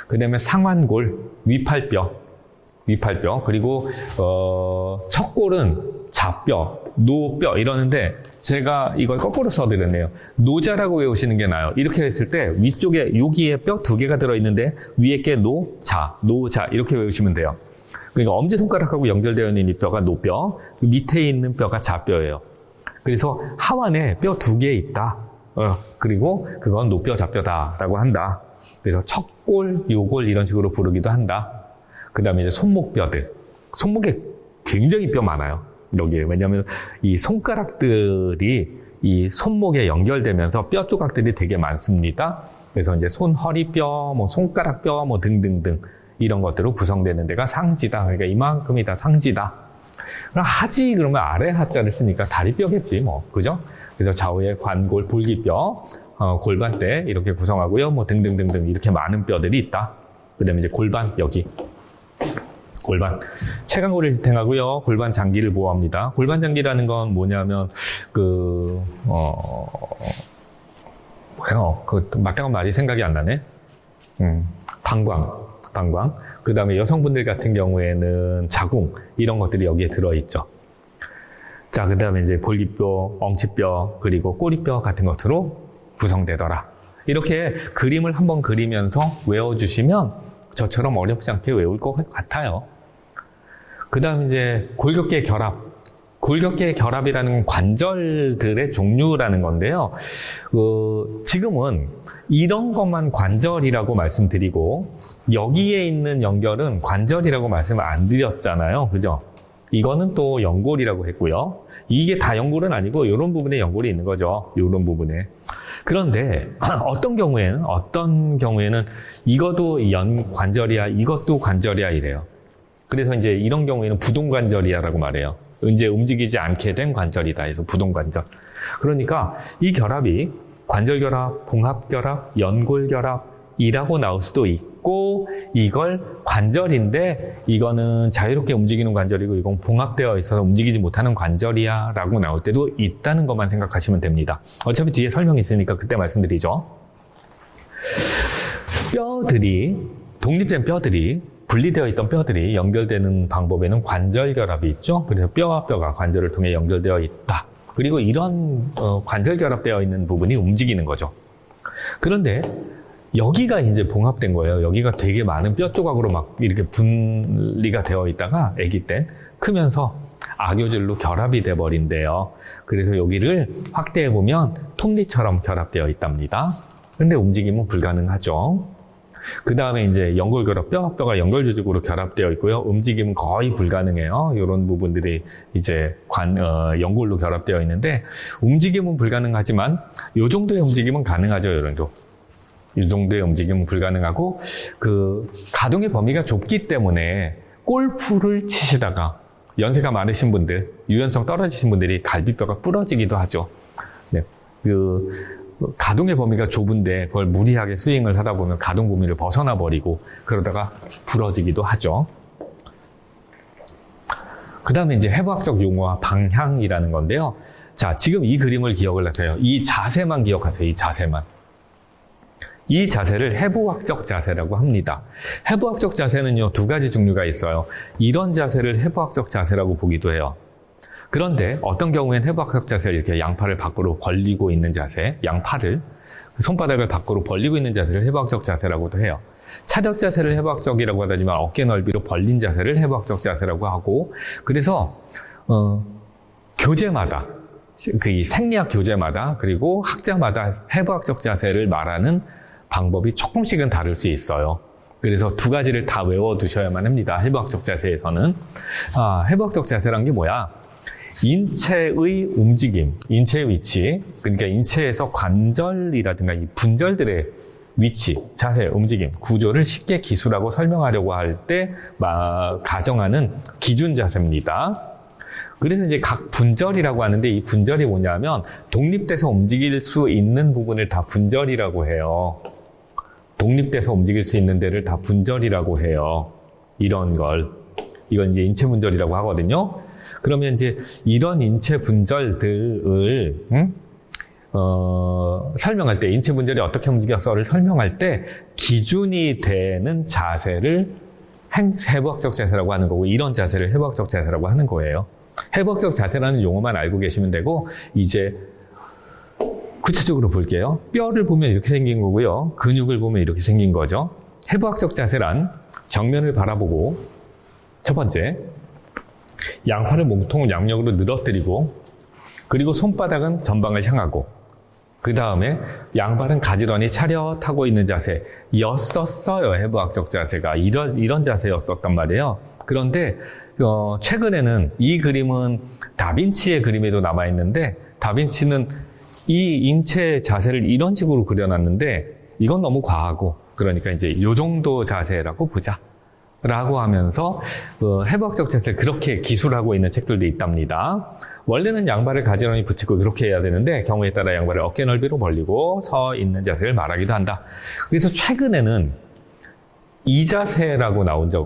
그 다음에 상완골, 위팔뼈, 그리고 척골은 좌뼈, 노뼈 이러는데 제가 이걸 거꾸로 써드렸네요. 노자라고 외우시는 게 나아요. 이렇게 했을 때 위쪽에 여기에 뼈 2개가 들어있는데 위에 게 노자 이렇게 외우시면 돼요. 그러니까 엄지손가락하고 연결되어 있는 이 뼈가 노뼈, 밑에 있는 뼈가 좌뼈예요. 그래서 하완에 뼈 2개 있다. 그리고 그건 노뼈, 좌뼈다라고 한다. 그래서 척골, 요골 이런 식으로 부르기도 한다. 그 다음에 이제 손목뼈들. 손목에 굉장히 뼈 많아요. 여기에. 왜냐하면 이 손가락들이 이 손목에 연결되면서 뼈 조각들이 되게 많습니다. 그래서 이제 손, 허리뼈, 손가락뼈, 등등등 이런 것들로 구성되는 데가 상지다. 그러니까 이만큼이 다 상지다. 그럼 하지 그러면 아래 하자를 쓰니까 다리뼈겠지, 그죠? 그래서 좌우에 관골, 볼기뼈, 골반대 이렇게 구성하고요. 등등등등 이렇게 많은 뼈들이 있다. 그 다음에 이제 골반 여기. 골반. 체간골을 지탱하고요. 골반 장기를 보호합니다. 골반 장기라는 건 뭐냐면, 맞다고 말이 생각이 안 나네. 방광. 그 다음에 여성분들 같은 경우에는 자궁. 이런 것들이 여기에 들어있죠. 자, 그 다음에 이제 볼기뼈, 엉치뼈, 그리고 꼬리뼈 같은 것으로 구성되더라. 이렇게 그림을 한번 그리면서 외워주시면 저처럼 어렵지 않게 외울 것 같아요. 그 다음 이제 골격계 결합. 골격계 결합이라는 건 관절들의 종류라는 건데요. 지금은 이런 것만 관절이라고 말씀드리고 여기에 있는 연결은 관절이라고 말씀을 안 드렸잖아요. 그죠? 이거는 또 연골이라고 했고요. 이게 다 연골은 아니고 이런 부분에 연골이 있는 거죠. 이런 부분에. 그런데 어떤 경우에는 이것도 관절이야, 이것도 관절이야 이래요. 그래서 이제 이런 경우에는 부동관절이야라고 말해요. 이제 움직이지 않게 된 관절이다 해서 부동관절. 그러니까 이 결합이 관절결합, 봉합결합, 연골결합이라고 나올 수도 있고 이걸 관절인데 이거는 자유롭게 움직이는 관절이고 이건 봉합되어 있어서 움직이지 못하는 관절이야 라고 나올 때도 있다는 것만 생각하시면 됩니다. 어차피 뒤에 설명이 있으니까 그때 말씀드리죠. 독립된 뼈들이 분리되어 있던 뼈들이 연결되는 방법에는 관절결합이 있죠. 그래서 뼈와 뼈가 관절을 통해 연결되어 있다. 그리고 이런 관절결합되어 있는 부분이 움직이는 거죠. 그런데 여기가 이제 봉합된 거예요. 여기가 되게 많은 뼈 조각으로 막 이렇게 분리가 되어 있다가 아기 때 크면서 악교줄로 결합이 돼 버린대요. 그래서 여기를 확대해 보면 톱니처럼 결합되어 있답니다. 근데 움직임은 불가능하죠. 그 다음에 이제 연골결합, 뼈가 연골조직으로 결합되어 있고요. 움직임은 거의 불가능해요. 이런 부분들이 이제 연골로 결합되어 있는데, 움직임은 불가능하지만, 요 정도의 움직임은 가능하죠, 요 정도. 이 정도의 움직임은 불가능하고, 가동의 범위가 좁기 때문에, 골프를 치시다가, 연세가 많으신 분들, 유연성 떨어지신 분들이 갈비뼈가 부러지기도 하죠. 네. 가동의 범위가 좁은데 그걸 무리하게 스윙을 하다 보면 가동 범위를 벗어나 버리고 그러다가 부러지기도 하죠. 그 다음에 이제 해부학적 용어와 방향이라는 건데요. 자, 지금 이 그림을 기억을 하세요. 이 자세만 기억하세요. 이 자세만. 이 자세를 해부학적 자세라고 합니다. 해부학적 자세는요, 두 가지 종류가 있어요. 이런 자세를 해부학적 자세라고 보기도 해요. 그런데 어떤 경우에는 해부학적 자세를 이렇게 양팔을 밖으로 벌리고 있는 자세, 양팔을, 손바닥을 밖으로 벌리고 있는 자세를 해부학적 자세라고도 해요. 차렷 자세를 해부학적이라고 하다지만 어깨 넓이로 벌린 자세를 해부학적 자세라고 하고, 그래서 교재마다, 이 생리학 교재마다 그리고 학자마다 해부학적 자세를 말하는 방법이 조금씩은 다를 수 있어요. 그래서 두 가지를 다 외워두셔야만 합니다. 해부학적 자세에서는. 해부학적 자세란 게 뭐야? 인체의 움직임, 인체의 위치, 그러니까 인체에서 관절이라든가 이 분절들의 위치, 자세, 움직임, 구조를 쉽게 기술하고 설명하려고 할 때 가정하는 기준 자세입니다. 그래서 이제 각 분절이라고 하는데, 이 분절이 뭐냐면 독립돼서 움직일 수 있는 부분을 다 분절이라고 해요. 독립돼서 움직일 수 있는 데를 다 분절이라고 해요. 이런 걸. 이건 이제 인체 분절이라고 하거든요. 그러면 이제 이런 인체 분절들을 설명할 때, 인체 분절이 어떻게 움직였어를 설명할 때 기준이 되는 자세를 해부학적 자세라고 하는 거고, 이런 자세를 해부학적 자세라고 하는 거예요. 해부학적 자세라는 용어만 알고 계시면 되고, 이제 구체적으로 볼게요. 뼈를 보면 이렇게 생긴 거고요. 근육을 보면 이렇게 생긴 거죠. 해부학적 자세란 정면을 바라보고, 첫 번째, 양팔을 몸통 양력으로 늘어뜨리고, 그리고 손바닥은 전방을 향하고, 그 다음에 양발은 가지런히 차렷하고 있는 자세였었어요. 해부학적 자세가 이런 자세였었단 말이에요. 그런데 최근에는 이 그림은 다빈치의 그림에도 남아 있는데, 다빈치는 이 인체 자세를 이런 식으로 그려놨는데 이건 너무 과하고, 그러니까 이제 이 정도 자세라고 보자 라고 하면서 해부학적 자세를 그렇게 기술하고 있는 책들도 있답니다. 원래는 양발을 가지런히 붙이고 그렇게 해야 되는데, 경우에 따라 양발을 어깨 넓이로 벌리고 서 있는 자세를 말하기도 한다. 그래서 최근에는 이 자세라고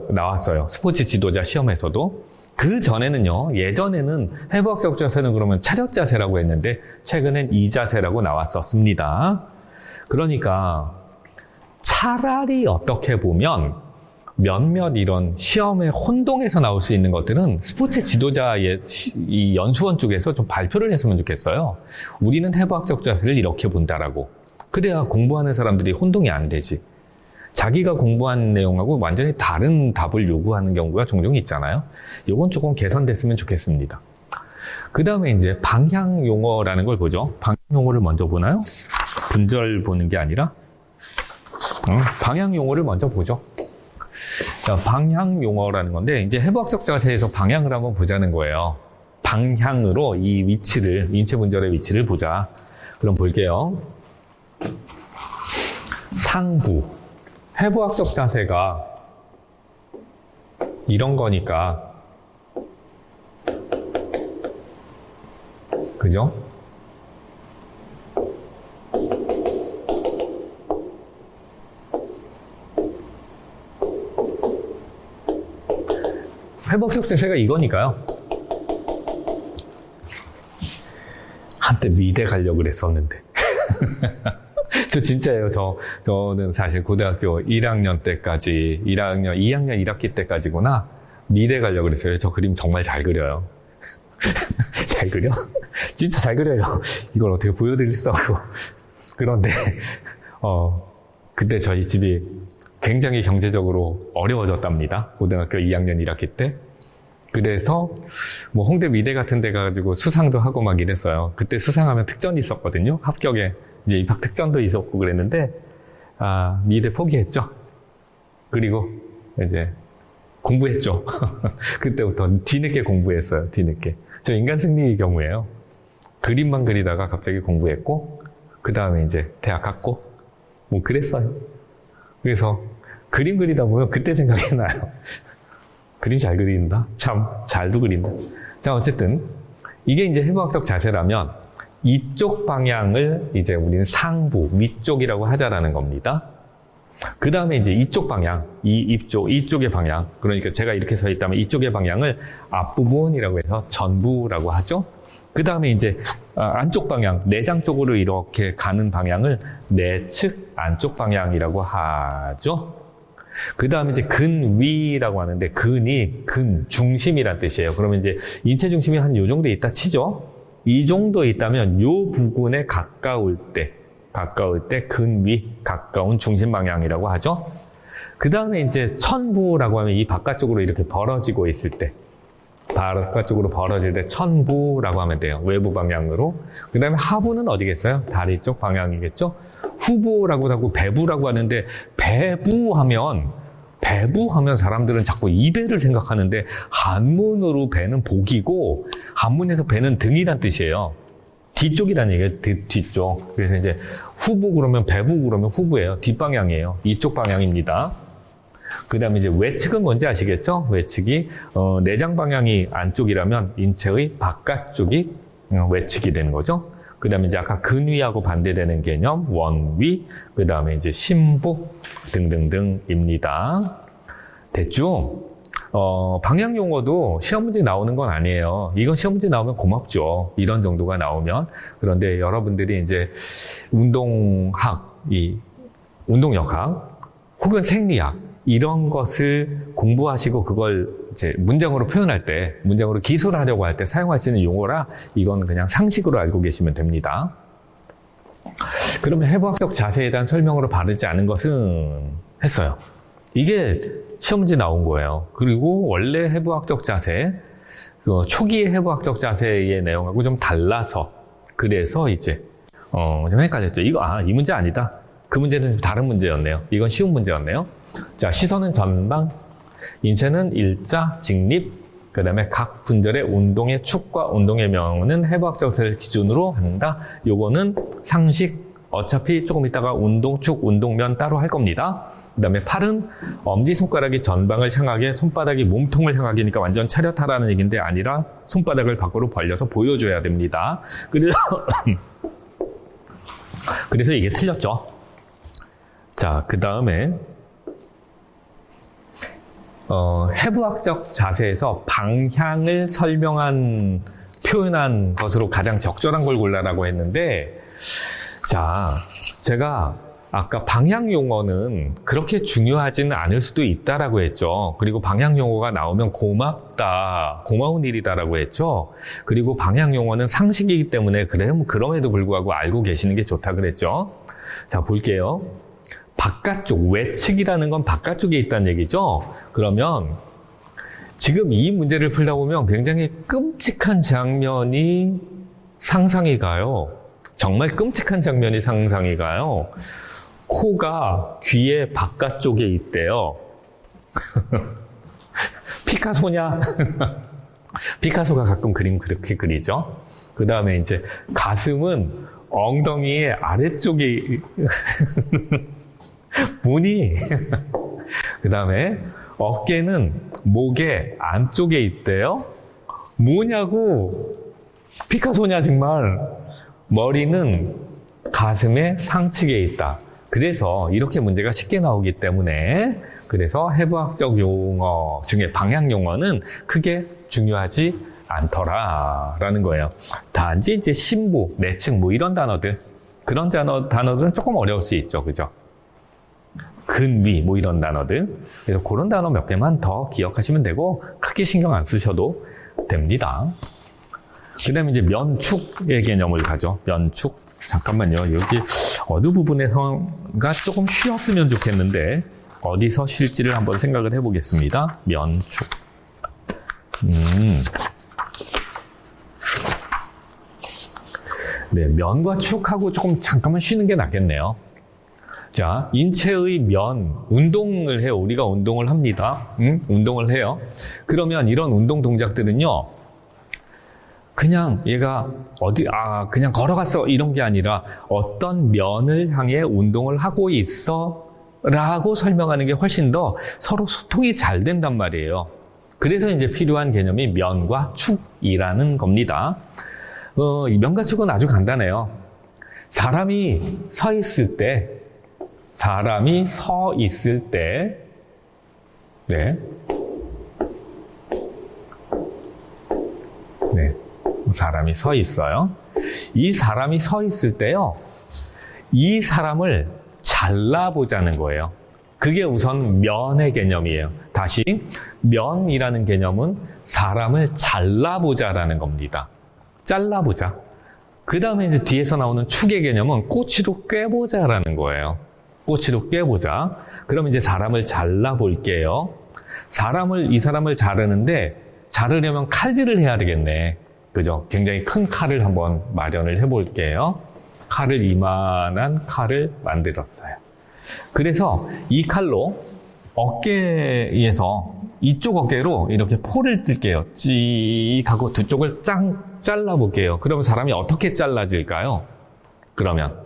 나왔어요. 스포츠 지도자 시험에서도. 그 전에는요, 예전에는 해부학적 자세는 그러면 차렷 자세라고 했는데, 최근엔 이 자세라고 나왔었습니다. 그러니까 차라리 어떻게 보면 몇몇 이런 시험에 혼동해서 나올 수 있는 것들은 스포츠 지도자의 이 연수원 쪽에서 좀 발표를 했으면 좋겠어요. 우리는 해부학적 자세를 이렇게 본다라고. 그래야 공부하는 사람들이 혼동이 안 되지. 자기가 공부한 내용하고 완전히 다른 답을 요구하는 경우가 종종 있잖아요. 이건 조금 개선됐으면 좋겠습니다. 그 다음에 이제 방향 용어라는 걸 보죠. 방향 용어를 먼저 보나요? 분절 보는 게 아니라 방향 용어를 먼저 보죠. 자, 방향 용어라는 건데, 이제 해부학적 자세에서 방향을 한번 보자는 거예요. 방향으로 이 위치를, 인체 분절의 위치를 보자. 그럼 볼게요. 상부. 해부학적 자세가 이런 거니까, 그죠? 해부학적 자세가 이거니까요. 한때 미대 가려고 그랬었는데. 저 진짜예요. 저는 사실 고등학교 1학년 때까지, 2학년 1학기 때까지구나. 미대 가려고 그랬어요. 저 그림 정말 잘 그려요. 잘 그려? 진짜 잘 그려요. 이걸 어떻게 보여드릴 수 없고. 그런데, 그때 저희 집이 굉장히 경제적으로 어려워졌답니다. 고등학교 2학년 1학기 때. 그래서 뭐 홍대 미대 같은 데 가가지고 수상도 하고 막 이랬어요. 그때 수상하면 특전이 있었거든요. 합격에 이제 입학 특전도 있었고 그랬는데, 미대 포기했죠. 그리고 이제 공부했죠. 그때부터 뒤늦게 공부했어요. 뒤늦게. 저 인간 승리의 경우에요. 그림만 그리다가 갑자기 공부했고, 그 다음에 이제 대학 갔고, 뭐 그랬어요. 그래서 그림 그리다 보면 그때 생각이 나요. 그림 잘 그린다. 참 잘도 그린다. 자, 어쨌든 이게 이제 해부학적 자세라면 이쪽 방향을 이제 우리는 상부, 위쪽이라고 하자라는 겁니다. 그 다음에 이제 이쪽 방향, 이쪽의 방향. 그러니까 제가 이렇게 서 있다면 이쪽의 방향을 앞부분이라고 해서 전부라고 하죠. 그 다음에 이제 안쪽 방향, 내장 쪽으로 이렇게 가는 방향을 내측 안쪽 방향이라고 하죠. 그 다음에 이제 근위라고 하는데, 근이 중심이란 뜻이에요. 그러면 이제 인체 중심이 한 요 정도 있다 치죠. 이 정도 있다면 요 부분에 가까울 때 근위, 가까운 중심 방향이라고 하죠. 그 다음에 이제 천부라고 하면 이 바깥쪽으로 이렇게 벌어지고 있을 때, 바깥쪽으로 벌어질 때 천부라고 하면 돼요. 외부 방향으로. 그 다음에 하부는 어디겠어요? 다리 쪽 방향이겠죠? 후부라고 하고 배부라고 하는데, 배부하면 사람들은 자꾸 이배를 생각하는데, 한문으로 배는 복이고, 한문에서 배는 등이란 뜻이에요. 뒤쪽이란 얘기예요. 뒤쪽. 그래서 이제 후부 그러면 배부 그러면 후부예요. 뒷방향이에요. 이쪽 방향입니다. 그 다음에 이제 외측은 뭔지 아시겠죠? 외측이 내장 방향이 안쪽이라면 인체의 바깥쪽이 외측이 되는 거죠. 그 다음에 이제 아까 근위하고 반대되는 개념 원위, 그 다음에 이제 심부 등등등입니다. 대충 방향 용어도 시험 문제 나오는 건 아니에요. 이건 시험 문제 나오면 고맙죠. 이런 정도가 나오면. 그런데 여러분들이 이제 운동학학 혹은 생리학 이런 것을 공부하시고 그걸 이제 문장으로 표현할 때, 문장으로 기술하려고 할 때 사용할 수 있는 용어라 이건 그냥 상식으로 알고 계시면 됩니다. 그러면 해부학적 자세에 대한 설명으로 바르지 않은 것은 했어요. 이게 시험 문제 나온 거예요. 그리고 원래 해부학적 자세, 초기의 해부학적 자세의 내용하고 좀 달라서 그래서 이제 좀 헷갈렸죠. 이 문제 아니다. 그 문제는 다른 문제였네요. 이건 쉬운 문제였네요. 자, 시선은 전방, 인체는 일자, 직립, 그 다음에 각 분절의 운동의 축과 운동의 명은 해부학적 자세를 기준으로 한다. 요거는 상식, 어차피 조금 있다가 운동축, 운동면 따로 할 겁니다. 그 다음에 팔은 엄지손가락이 전방을 향하게, 손바닥이 몸통을 향하게니까 완전 차렷하라는 얘기인데 아니라 손바닥을 밖으로 벌려서 보여줘야 됩니다. 그래서 이게 틀렸죠. 자, 그 다음에 해부학적 자세에서 방향을 표현한 것으로 가장 적절한 걸 골라라고 했는데, 자, 제가 아까 방향 용어는 그렇게 중요하지는 않을 수도 있다라고 했죠. 그리고 방향 용어가 나오면 고맙다, 고마운 일이다라고 했죠. 그리고 방향 용어는 상식이기 때문에 그럼에도 불구하고 알고 계시는 게 좋다 그랬죠. 자, 볼게요. 바깥쪽, 외측이라는 건 바깥쪽에 있다는 얘기죠. 그러면 지금 이 문제를 풀다 보면 굉장히 끔찍한 장면이 상상이 가요. 정말 끔찍한 장면이 상상이 가요. 코가 귀의 바깥쪽에 있대요. 피카소냐? 피카소가 가끔 그림 그렇게 그리죠. 그 다음에 이제 가슴은 엉덩이의 아래쪽에 무늬. 그 다음에 어깨는 목의 안쪽에 있대요. 뭐냐고. 피카소냐 정말. 머리는 가슴의 상측에 있다. 그래서 이렇게 문제가 쉽게 나오기 때문에 그래서 해부학적 용어 중에 방향 용어는 크게 중요하지 않더라라는 거예요. 단지 이제 심부, 내측 뭐 이런 단어들, 그런 단어들은 조금 어려울 수 있죠. 그죠? 근위 뭐 이런 단어들. 그래서 그런 단어 몇 개만 더 기억하시면 되고 크게 신경 안 쓰셔도 됩니다. 그 다음에 이제 면축의 개념을 가죠. 면축. 잠깐만요. 여기 어느 부분에서가 조금 쉬었으면 좋겠는데 어디서 쉴지를 한번 생각을 해보겠습니다. 면축. 네, 면과 축하고 조금 잠깐만 쉬는 게 낫겠네요. 자, 인체의 면, 운동을 해요. 우리가 운동을 합니다. 운동을 해요. 그러면 이런 운동 동작들은요, 그냥 얘가 그냥 걸어갔어. 이런 게 아니라 어떤 면을 향해 운동을 하고 있어. 라고 설명하는 게 훨씬 더 서로 소통이 잘 된단 말이에요. 그래서 이제 필요한 개념이 면과 축이라는 겁니다. 이 면과 축은 아주 간단해요. 사람이 서 있을 때, 사람이 서 있어요. 이 사람이 서 있을 때요, 이 사람을 잘라보자는 거예요. 그게 우선 면의 개념이에요. 다시, 면이라는 개념은 사람을 잘라보자라는 겁니다. 잘라보자. 그 다음에 이제 뒤에서 나오는 축의 개념은 꼬치로 꿰보자라는 거예요. 꼬치로 꿰보자. 그럼 이제 사람을 잘라볼게요. 이 사람을 자르는데, 자르려면 칼질을 해야 되겠네. 그죠? 굉장히 큰 칼을 한번 마련을 해볼게요. 이만한 칼을 만들었어요. 그래서 이 칼로 어깨에서 이쪽 어깨로 이렇게 포를 뜰게요. 찍 하고 두 쪽을 짱 잘라볼게요. 그러면 사람이 어떻게 잘라질까요? 그러면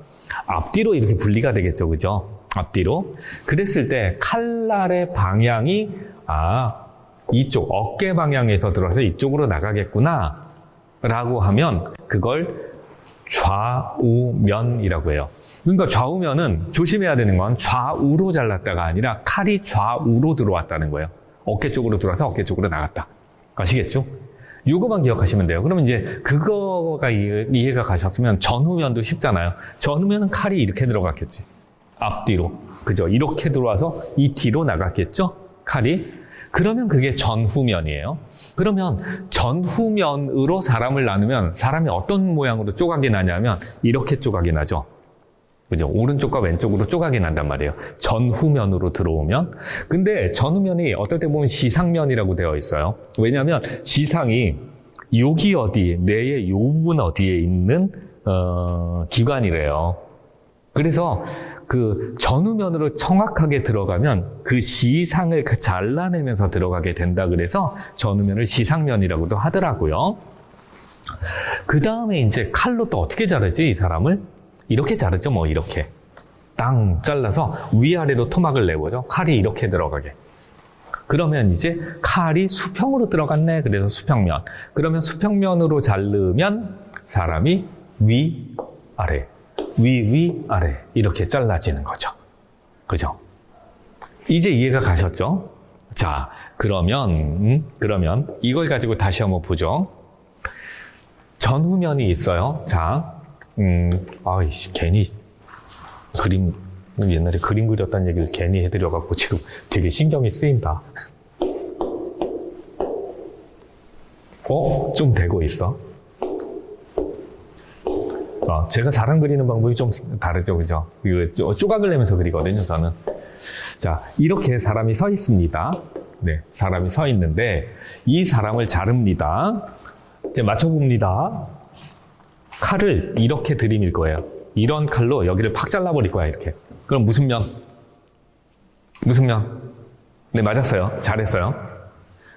앞뒤로 이렇게 분리가 되겠죠. 그죠? 앞뒤로. 그랬을 때 칼날의 방향이 이쪽 어깨 방향에서 들어와서 이쪽으로 나가겠구나 라고 하면 그걸 좌우면이라고 해요. 그러니까 좌우면은 조심해야 되는 건 좌우로 잘랐다가 아니라 칼이 좌우로 들어왔다는 거예요. 어깨 쪽으로 들어와서 어깨 쪽으로 나갔다. 아시겠죠? 요거만 기억하시면 돼요. 그러면 이제 그거가 이해가 가셨으면 전후면도 쉽잖아요. 전후면은 칼이 이렇게 들어갔겠지. 앞뒤로. 그죠? 이렇게 들어와서 이 뒤로 나갔겠죠? 칼이. 그러면 그게 전후면이에요. 그러면 전후면으로 사람을 나누면 사람이 어떤 모양으로 조각이 나냐면 이렇게 조각이 나죠. 그죠? 오른쪽과 왼쪽으로 조각이 난단 말이에요. 전후면으로 들어오면. 근데 전후면이 어떨 때 보면 시상면이라고 되어 있어요. 왜냐하면 시상이 여기 어디, 뇌의 요 부분 어디에 있는 기관이래요. 그래서 그 전후면으로 정확하게 들어가면 그 시상을 잘라내면서 들어가게 된다 그래서 전후면을 시상면이라고도 하더라고요. 그 다음에 이제 칼로 또 어떻게 자르지, 이 사람을? 이렇게 자르죠, 뭐, 이렇게. 땅 잘라서 위아래로 토막을 내보죠. 칼이 이렇게 들어가게. 그러면 이제 칼이 수평으로 들어갔네. 그래서 수평면. 그러면 수평면으로 자르면 사람이 위아래. 위아래 이렇게 잘라지는 거죠. 그죠? 이제 이해가 가셨죠? 자, 그러면 이걸 가지고 다시 한번 보죠. 전후면이 있어요. 자, 괜히 옛날에 그림 그렸다는 얘기를 괜히 해드려갖고 지금 되게 신경이 쓰인다. 좀 되고 있어. 제가 사람 그리는 방법이 좀 다르죠, 그죠? 조각을 내면서 그리거든요, 저는. 자, 이렇게 사람이 서 있습니다. 네, 사람이 서 있는데, 이 사람을 자릅니다. 이제 맞춰봅니다. 칼을 이렇게 들이밀 거예요. 이런 칼로 여기를 팍 잘라버릴 거야, 이렇게. 그럼 무슨 면? 네, 맞았어요. 잘했어요.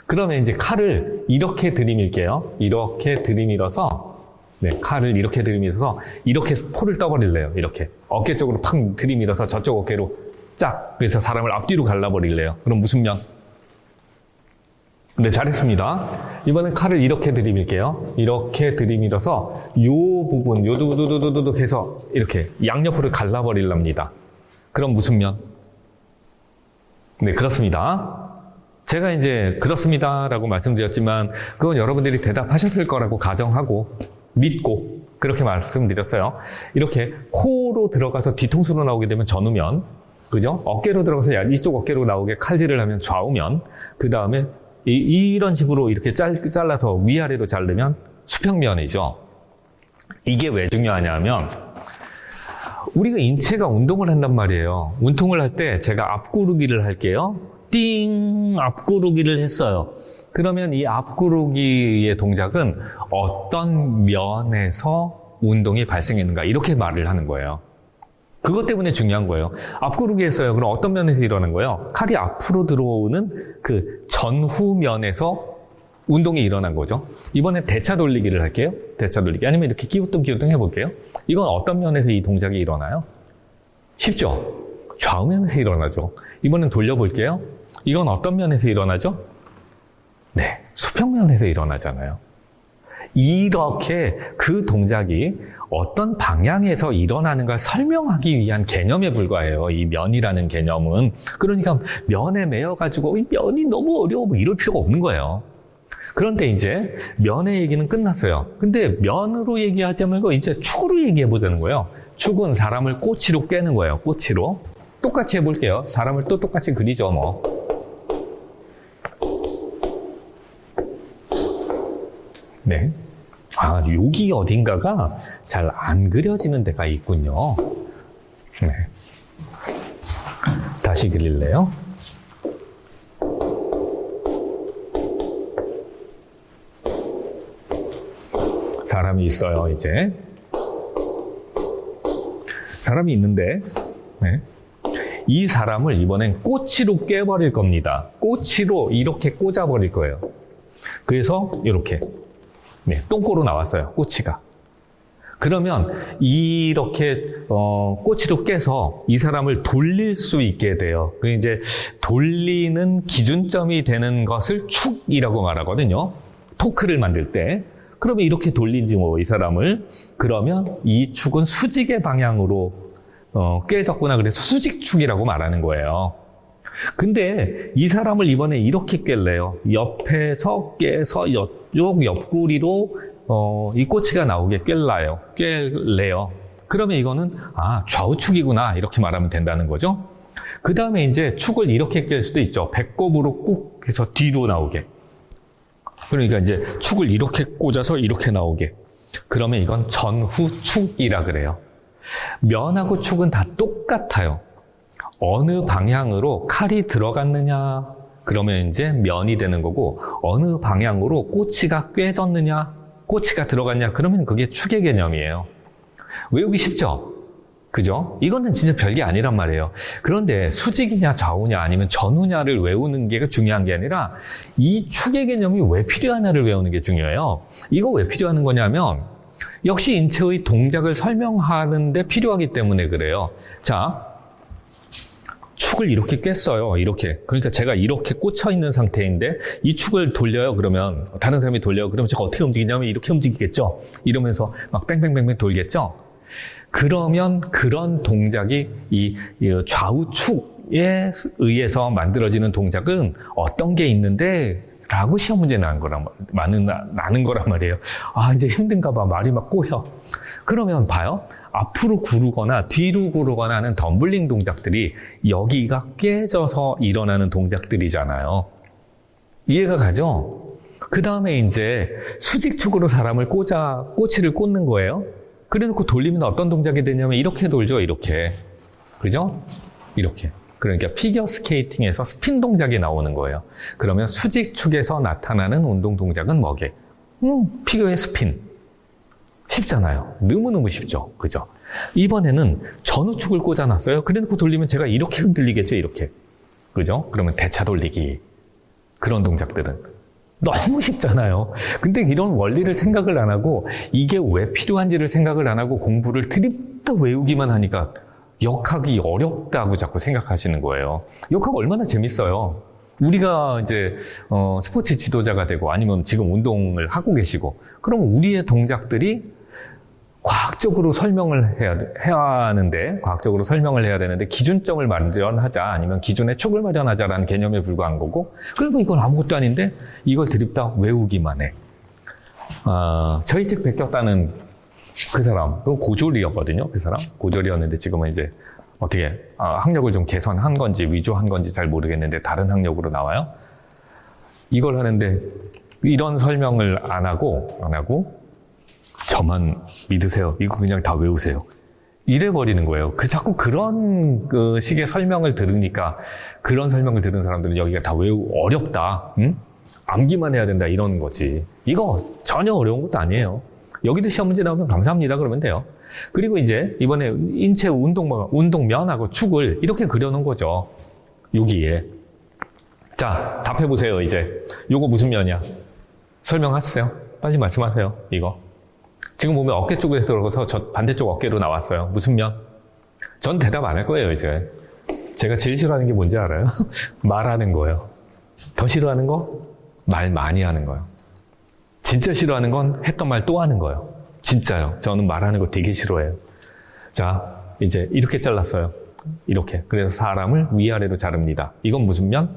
그러면 이제 칼을 이렇게 들이밀게요. 이렇게 들이밀어서, 네, 칼을 이렇게 들이밀어서 이렇게 포를 떠버릴래요. 이렇게 어깨 쪽으로 팍 들이밀어서 저쪽 어깨로 짝, 그래서 사람을 앞뒤로 갈라버릴래요. 그럼 무슨 면? 네, 잘했습니다. 이번엔 칼을 이렇게 들이밀게요. 이렇게 들이밀어서 요 부분, 요두두두두두 해서 이렇게 양옆으로 갈라버릴랍니다. 그럼 무슨 면? 네, 그렇습니다. 제가 이제 그렇습니다라고 말씀드렸지만 그건 여러분들이 대답하셨을 거라고 가정하고 믿고 그렇게 말씀드렸어요. 이렇게 코로 들어가서 뒤통수로 나오게 되면 전후면, 그죠? 어깨로 들어가서 이쪽 어깨로 나오게 칼질을 하면 좌우면, 그 다음에 이런 식으로 이렇게 잘라서 위아래로 자르면 수평면이죠. 이게 왜 중요하냐면 우리가 인체가 운동을 한단 말이에요. 운동을 할 때 제가 앞구르기를 할게요. 띵! 앞구르기를 했어요. 그러면 이 앞구르기의 동작은 어떤 면에서 운동이 발생했는가 이렇게 말을 하는 거예요. 그것 때문에 중요한 거예요. 앞구르기 했어요. 그럼 어떤 면에서 일어난 거예요? 칼이 앞으로 들어오는 그 전후면에서 운동이 일어난 거죠. 이번에 대차 돌리기를 할게요. 대차 돌리기. 아니면 이렇게 끼우뚱 해볼게요. 이건 어떤 면에서 이 동작이 일어나요? 쉽죠? 좌우면에서 일어나죠. 이번엔 돌려볼게요. 이건 어떤 면에서 일어나죠? 네, 수평면에서 일어나잖아요. 이렇게 그 동작이 어떤 방향에서 일어나는 걸 설명하기 위한 개념에 불과해요. 이 면이라는 개념은. 그러니까 면에 매여가지고 이 면이 너무 어려워 뭐 이럴 필요가 없는 거예요. 그런데 이제 면의 얘기는 끝났어요. 근데 면으로 얘기하지 말고 이제 축으로 얘기해 보자는 거예요. 축은 사람을 꼬치로 꿰는 거예요. 꼬치로. 똑같이 해볼게요. 사람을 또 똑같이 그리죠, 뭐. 네. 아, 여기 어딘가가 잘 안 그려지는 데가 있군요. 네. 다시 그릴래요? 사람이 있어요, 이제. 사람이 있는데, 네. 이 사람을 이번엔 꼬치로 꿰버릴 겁니다. 꼬치로 이렇게 꽂아버릴 거예요. 그래서 이렇게. 네, 똥꼬로 나왔어요, 꼬치가. 그러면 이렇게 꼬치로 깨서 이 사람을 돌릴 수 있게 돼요. 그 이제 돌리는 기준점이 되는 것을 축이라고 말하거든요. 토크를 만들 때. 그러면 이렇게 돌리지 뭐, 이 사람을. 그러면 이 축은 수직의 방향으로 꿰졌구나. 그래서 수직축이라고 말하는 거예요. 근데 이 사람을 이번에 이렇게 꿰래요. 옆에서 깨서 이쪽 옆구리로 이 꼬치가 나오게 꿰래요. 그러면 이거는 좌우축이구나 이렇게 말하면 된다는 거죠. 그 다음에 이제 축을 이렇게 꿰 수도 있죠. 배꼽으로 꾹 해서 뒤로 나오게. 그러니까 이제 축을 이렇게 꽂아서 이렇게 나오게. 그러면 이건 전후축이라 그래요. 면하고 축은 다 똑같아요. 어느 방향으로 칼이 들어갔느냐, 그러면 이제 면이 되는 거고, 어느 방향으로 꼬치가 꿰졌느냐, 꼬치가 들어갔냐, 그러면 그게 축의 개념이에요. 외우기 쉽죠? 그죠? 이거는 진짜 별게 아니란 말이에요. 그런데 수직이냐, 좌우냐, 아니면 전후냐를 외우는 게 중요한 게 아니라, 이 축의 개념이 왜 필요하냐를 외우는 게 중요해요. 이거 왜 필요한 거냐면, 역시 인체의 동작을 설명하는 데 필요하기 때문에 그래요. 자, 축을 이렇게 꿰어요. 이렇게. 그러니까 제가 이렇게 꽂혀 있는 상태인데 이 축을 돌려요. 그러면 다른 사람이 돌려요. 그러면 제가 어떻게 움직이냐면 이렇게 움직이겠죠. 이러면서 막 뺑뺑뺑뺑 돌겠죠. 그러면 그런 동작이 이 좌우축에 의해서 만들어지는 동작은 어떤 게 있는데 라고 시험 문제 나는 거란 말이에요. 아, 이제 힘든가 봐. 말이 막 꼬여. 그러면 봐요. 앞으로 구르거나 뒤로 구르거나 하는 덤블링 동작들이 여기가 깨져서 일어나는 동작들이잖아요. 이해가 가죠? 그 다음에 이제 수직축으로 사람을 꼬치를 꽂는 거예요. 그래 놓고 돌리면 어떤 동작이 되냐면 이렇게 돌죠, 이렇게. 그죠? 이렇게. 그러니까 피겨 스케이팅에서 스핀 동작이 나오는 거예요. 그러면 수직축에서 나타나는 운동 동작은 뭐게? 피겨의 스핀. 쉽잖아요. 너무너무 쉽죠. 그죠? 이번에는 전후축을 꽂아놨어요. 그래 놓고 돌리면 제가 이렇게 흔들리겠죠, 이렇게. 그죠? 그러면 대차 돌리기. 그런 동작들은. 너무 쉽잖아요. 근데 이런 원리를 생각을 안 하고 이게 왜 필요한지를 생각을 안 하고 공부를 드립다 외우기만 하니까 역학이 어렵다고 자꾸 생각하시는 거예요. 역학 얼마나 재밌어요. 우리가 이제 스포츠 지도자가 되고 아니면 지금 운동을 하고 계시고 그러면 우리의 동작들이 과학적으로 설명을 해야 하는데 과학적으로 설명을 해야 되는데 기준점을 마련하자 아니면 기준의 축을 마련하자라는 개념에 불과한 거고 그리고 이건 아무것도 아닌데 이걸 드립다 외우기만 해. 저희 집 베꼈다는 그 사람, 고졸이었거든요. 그 사람 고졸이었는데 지금은 이제 어떻게 학력을 좀 개선한 건지 위조한 건지 잘 모르겠는데 다른 학력으로 나와요. 이걸 하는데 이런 설명을 안 하고 저만 믿으세요. 이거 그냥 다 외우세요. 이래버리는 거예요. 자꾸 그런 식의 설명을 들으니까 그런 설명을 들은 사람들은 여기가 다 어렵다. 응? 암기만 해야 된다. 이러는 거지. 이거 전혀 어려운 것도 아니에요. 여기도 시험 문제 나오면 감사합니다. 그러면 돼요. 그리고 이제 이번에 인체 운동면하고 축을 이렇게 그려놓은 거죠. 여기에. 자, 답해보세요, 이제. 요거 무슨 면이야? 설명하세요. 빨리 말씀하세요, 이거. 지금 보면 어깨 쪽에서 들어가서 저 반대쪽 어깨로 나왔어요. 무슨 면? 전 대답 안 할 거예요, 이제. 제가 제일 싫어하는 게 뭔지 알아요? 말하는 거예요. 더 싫어하는 거? 말 많이 하는 거예요. 진짜 싫어하는 건 했던 말 또 하는 거예요. 진짜요. 저는 말하는 거 되게 싫어해요. 자, 이제 이렇게 잘랐어요. 이렇게. 그래서 사람을 위아래로 자릅니다. 이건 무슨 면?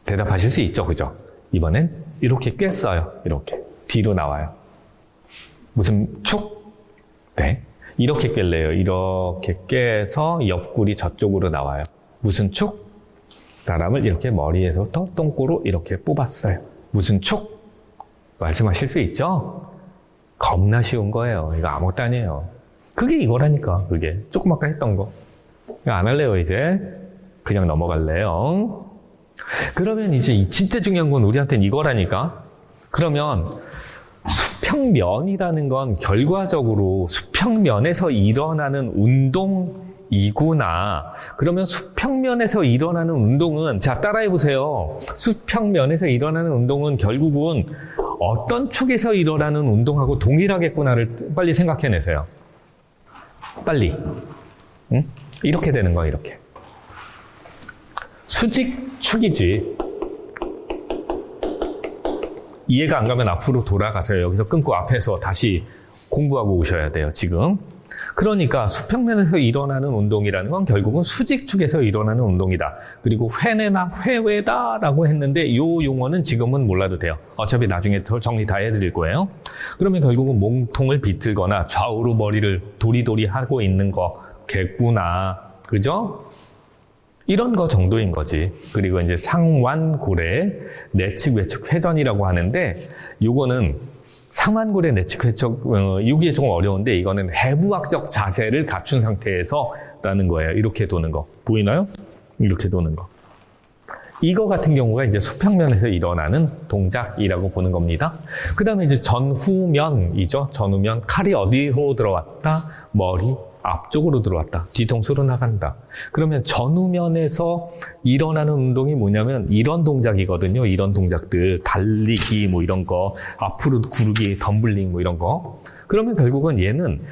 대답하실 수 있죠, 그죠? 이번엔 이렇게 꿰어요. 이렇게. 뒤로 나와요. 무슨 축? 네. 이렇게 꿰래요. 이렇게 꿰서 옆구리 저쪽으로 나와요. 무슨 축? 사람을 이렇게 머리에서부터 똥꼬로 이렇게 뽑았어요. 무슨 축? 말씀하실 수 있죠? 겁나 쉬운 거예요. 이거 아무것도 아니에요. 그게 이거라니까, 그게. 조금 아까 했던 거. 이거 안 할래요, 이제. 그냥 넘어갈래요. 그러면 이제 진짜 중요한 건 우리한테는 이거라니까. 그러면 수평면이라는 건 결과적으로 수평면에서 일어나는 운동이구나. 그러면 수평면에서 일어나는 운동은, 자, 따라해보세요. 수평면에서 일어나는 운동은 결국은 어떤 축에서 일어나는 운동하고 동일하겠구나를 빨리 생각해내세요. 빨리. 응? 이렇게 되는 거야, 이렇게. 수직축이지. 이해가 안 가면 앞으로 돌아가세요. 여기서 끊고 앞에서 다시 공부하고 오셔야 돼요, 지금. 그러니까 수평면에서 일어나는 운동이라는 건 결국은 수직축에서 일어나는 운동이다. 그리고 회내나 회외다라고 했는데 이 용어는 지금은 몰라도 돼요. 어차피 나중에 정리 다 해드릴 거예요. 그러면 결국은 몸통을 비틀거나 좌우로 머리를 도리도리 하고 있는 거겠구나. 그죠? 이런 거 정도인 거지. 그리고 이제 상완고래 내측 외측 회전이라고 하는데 요거는 상완고래 내측 회전 이게 좀 어려운데 이거는 해부학적 자세를 갖춘 상태에서라는 거예요. 이렇게 도는 거 보이나요? 이렇게 도는 거. 이거 같은 경우가 이제 수평면에서 일어나는 동작이라고 보는 겁니다. 그 다음에 이제 전후면이죠. 전후면 칼이 어디로 들어왔다? 머리 앞쪽으로 들어왔다. 뒤통수로 나간다. 그러면 전후면에서 일어나는 운동이 뭐냐면 이런 동작이거든요. 이런 동작들. 달리기 뭐 이런 거. 앞으로 구르기, 덤블링 뭐 이런 거. 그러면 결국은 얘는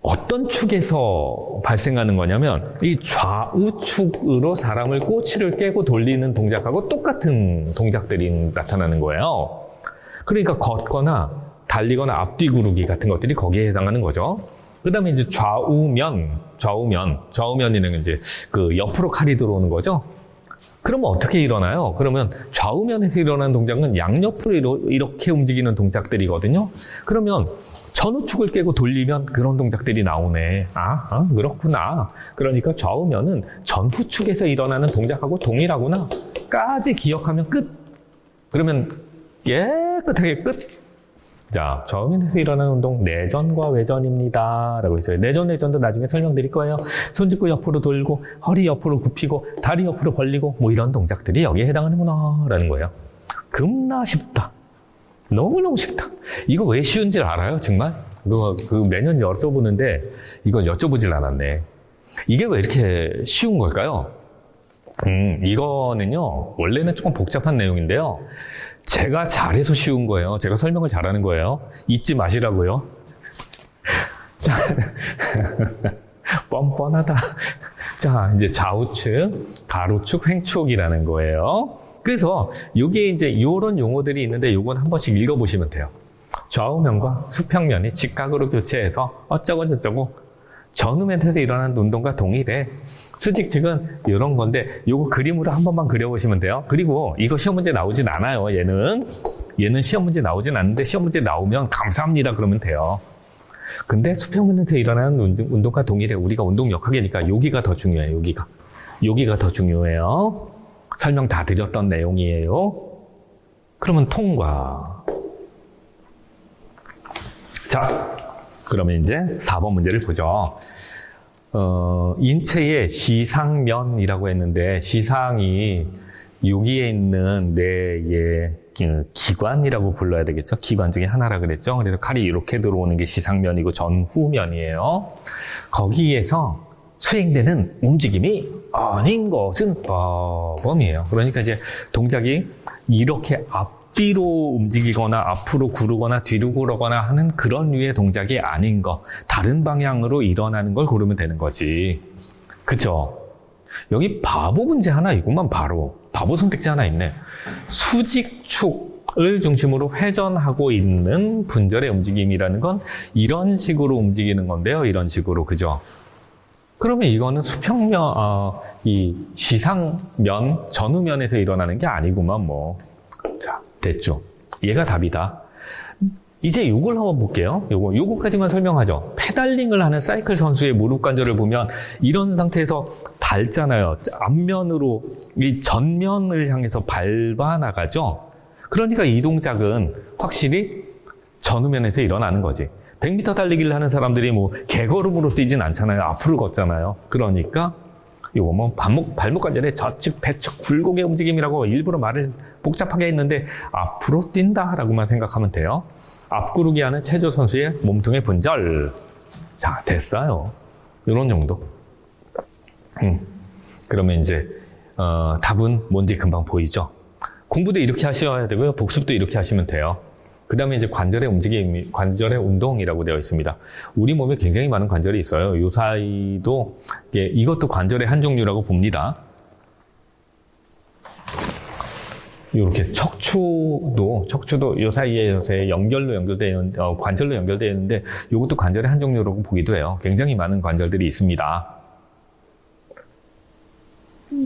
어떤 축에서 발생하는 거냐면 이 좌우축으로 사람을 꼬치를 깨고 돌리는 동작하고 똑같은 동작들이 나타나는 거예요. 그러니까 걷거나 달리거나 앞뒤 구르기 같은 것들이 거기에 해당하는 거죠. 그 다음에 이제 좌우면이는 이제 그 옆으로 칼이 들어오는 거죠. 그러면 어떻게 일어나요? 그러면 좌우면에서 일어나는 동작은 양옆으로 이렇게 움직이는 동작들이거든요. 그러면 전우축을 깨고 돌리면 그런 동작들이 나오네. 그렇구나. 그러니까 좌우면은 전후축에서 일어나는 동작하고 동일하구나. 까지 기억하면 끝. 그러면 깨끗하게 끝. 자, 좌우면에서 일어나는 운동 내전과 외전입니다. 라고 있어요. 내전, 외전도 나중에 설명드릴 거예요. 손 짚고 옆으로 돌고, 허리 옆으로 굽히고, 다리 옆으로 벌리고, 뭐 이런 동작들이 여기에 해당하는구나. 라는 거예요. 겁나 쉽다. 너무너무 쉽다. 이거 왜 쉬운지 알아요, 정말? 매년 여쭤보는데, 이걸 여쭤보질 않았네. 이게 왜 이렇게 쉬운 걸까요? 이거는요, 원래는 조금 복잡한 내용인데요. 제가 잘해서 쉬운 거예요. 제가 설명을 잘하는 거예요. 잊지 마시라고요. 자, 뻔뻔하다. 자, 이제 좌우축, 가로축, 횡축이라는 거예요. 그래서 요게 이제 요런 용어들이 있는데 요건 한 번씩 읽어보시면 돼요. 좌우면과 수평면이 직각으로 교체해서 어쩌고저쩌고 전후면에서 일어나는 운동과 동일해. 수직측은 이런 건데 요거 그림으로 한 번만 그려보시면 돼요. 그리고 이거 시험 문제 나오진 않아요. 얘는 시험 문제 나오진 않는데 시험 문제 나오면 감사합니다 그러면 돼요. 근데 수평면에서 일어나는 운동과 동일해. 우리가 운동 역학이니까 여기가 더 중요해요. 여기가 더 중요해요. 설명 다 드렸던 내용이에요. 그러면 통과. 자, 그러면 이제 4번 문제를 보죠. 인체의 시상면이라고 했는데 시상이 여기에 있는 뇌의 기관이라고 불러야 되겠죠. 기관 중에 하나라 그랬죠. 그래서 칼이 이렇게 들어오는 게 시상면이고 전후면이에요. 거기에서 수행되는 움직임이 아닌 것은 빠범이에요. 그러니까 이제 동작이 이렇게 앞뒤로 움직이거나 앞으로 구르거나 뒤로 구르거나 하는 그런 류의 동작이 아닌 거, 다른 방향으로 일어나는 걸 고르면 되는 거지. 그쵸? 여기 바보 문제 하나 있구만. 바로 바보 선택지 하나 있네. 수직축을 중심으로 회전하고 있는 분절의 움직임이라는 건 이런 식으로 움직이는 건데요. 이런 식으로. 그죠? 그러면 이거는 수평면, 이 시상면, 전후면에서 일어나는 게 아니구만, 뭐. 자, 됐죠. 얘가 답이다. 이제 이걸 한번 볼게요. 요거까지만 설명하죠. 페달링을 하는 사이클 선수의 무릎 관절을 보면 이런 상태에서 밟잖아요. 앞면으로 이 전면을 향해서 밟아 나가죠. 그러니까 이 동작은 확실히 전후면에서 일어나는 거지. 100m 달리기를 하는 사람들이 뭐 개걸음으로 뛰진 않잖아요. 앞으로 걷잖아요. 그러니까 이거 뭐 발목 관절의 좌측, 배측, 굴곡의 움직임이라고 일부러 말을 복잡하게 했는데 앞으로 뛴다라고만 생각하면 돼요. 앞구르기 하는 체조 선수의 몸통의 분절. 자, 됐어요. 이런 정도. 그러면 이제 답은 뭔지 금방 보이죠. 공부도 이렇게 하셔야 되고요. 복습도 이렇게 하시면 돼요. 그 다음에 이제 관절의 움직임, 관절의 운동이라고 되어 있습니다. 우리 몸에 굉장히 많은 관절이 있어요. 요 사이도, 이것도 관절의 한 종류라고 봅니다. 이렇게 척추도 요 사이에 요새 연결되어 있는, 관절로 연결되어 있는데, 이것도 관절의 한 종류라고 보기도 해요. 굉장히 많은 관절들이 있습니다.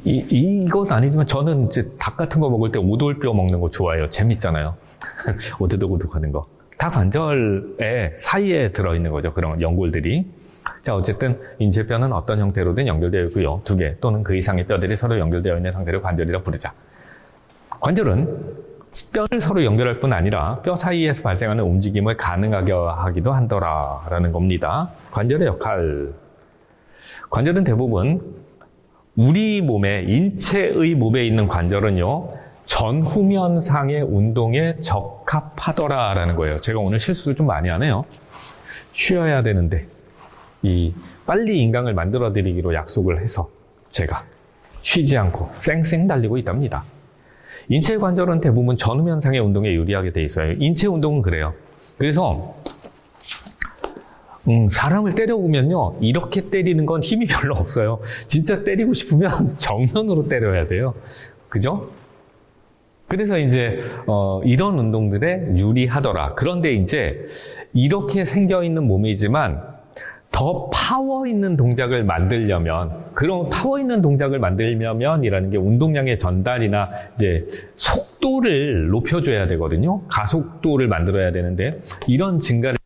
이건 아니지만 저는 이제 닭 같은 거 먹을 때 오돌뼈 먹는 거 좋아해요. 재밌잖아요. 오드독오독 하는 거. 다 관절의 사이에 들어있는 거죠. 그런 연골들이. 자, 어쨌든 인체뼈는 어떤 형태로든 연결되어 있고요. 2개 또는 그 이상의 뼈들이 서로 연결되어 있는 상태를 관절이라 부르자. 관절은 뼈를 서로 연결할 뿐 아니라 뼈 사이에서 발생하는 움직임을 가능하게 하기도 한다라는 겁니다. 관절의 역할. 관절은 대부분 우리 몸에, 인체의 몸에 있는 관절은요, 전후면상의 운동에 적합하더라라는 거예요. 제가 오늘 실수를 좀 많이 하네요. 쉬어야 되는데, 빨리 인강을 만들어 드리기로 약속을 해서 제가 쉬지 않고 쌩쌩 달리고 있답니다. 인체 관절은 대부분 전후면상의 운동에 유리하게 돼 있어요. 인체 운동은 그래요. 그래서 사람을 때려보면요, 이렇게 때리는 건 힘이 별로 없어요. 진짜 때리고 싶으면 정면으로 때려야 돼요. 그죠? 그래서 이제 이런 운동들에 유리하더라. 그런데 이제 이렇게 생겨있는 몸이지만 더 파워 있는 동작을 만들려면, 그런 파워 있는 동작을 만들려면이라는 게 운동량의 전달이나 이제 속도를 높여줘야 되거든요. 가속도를 만들어야 되는데 이런 증가를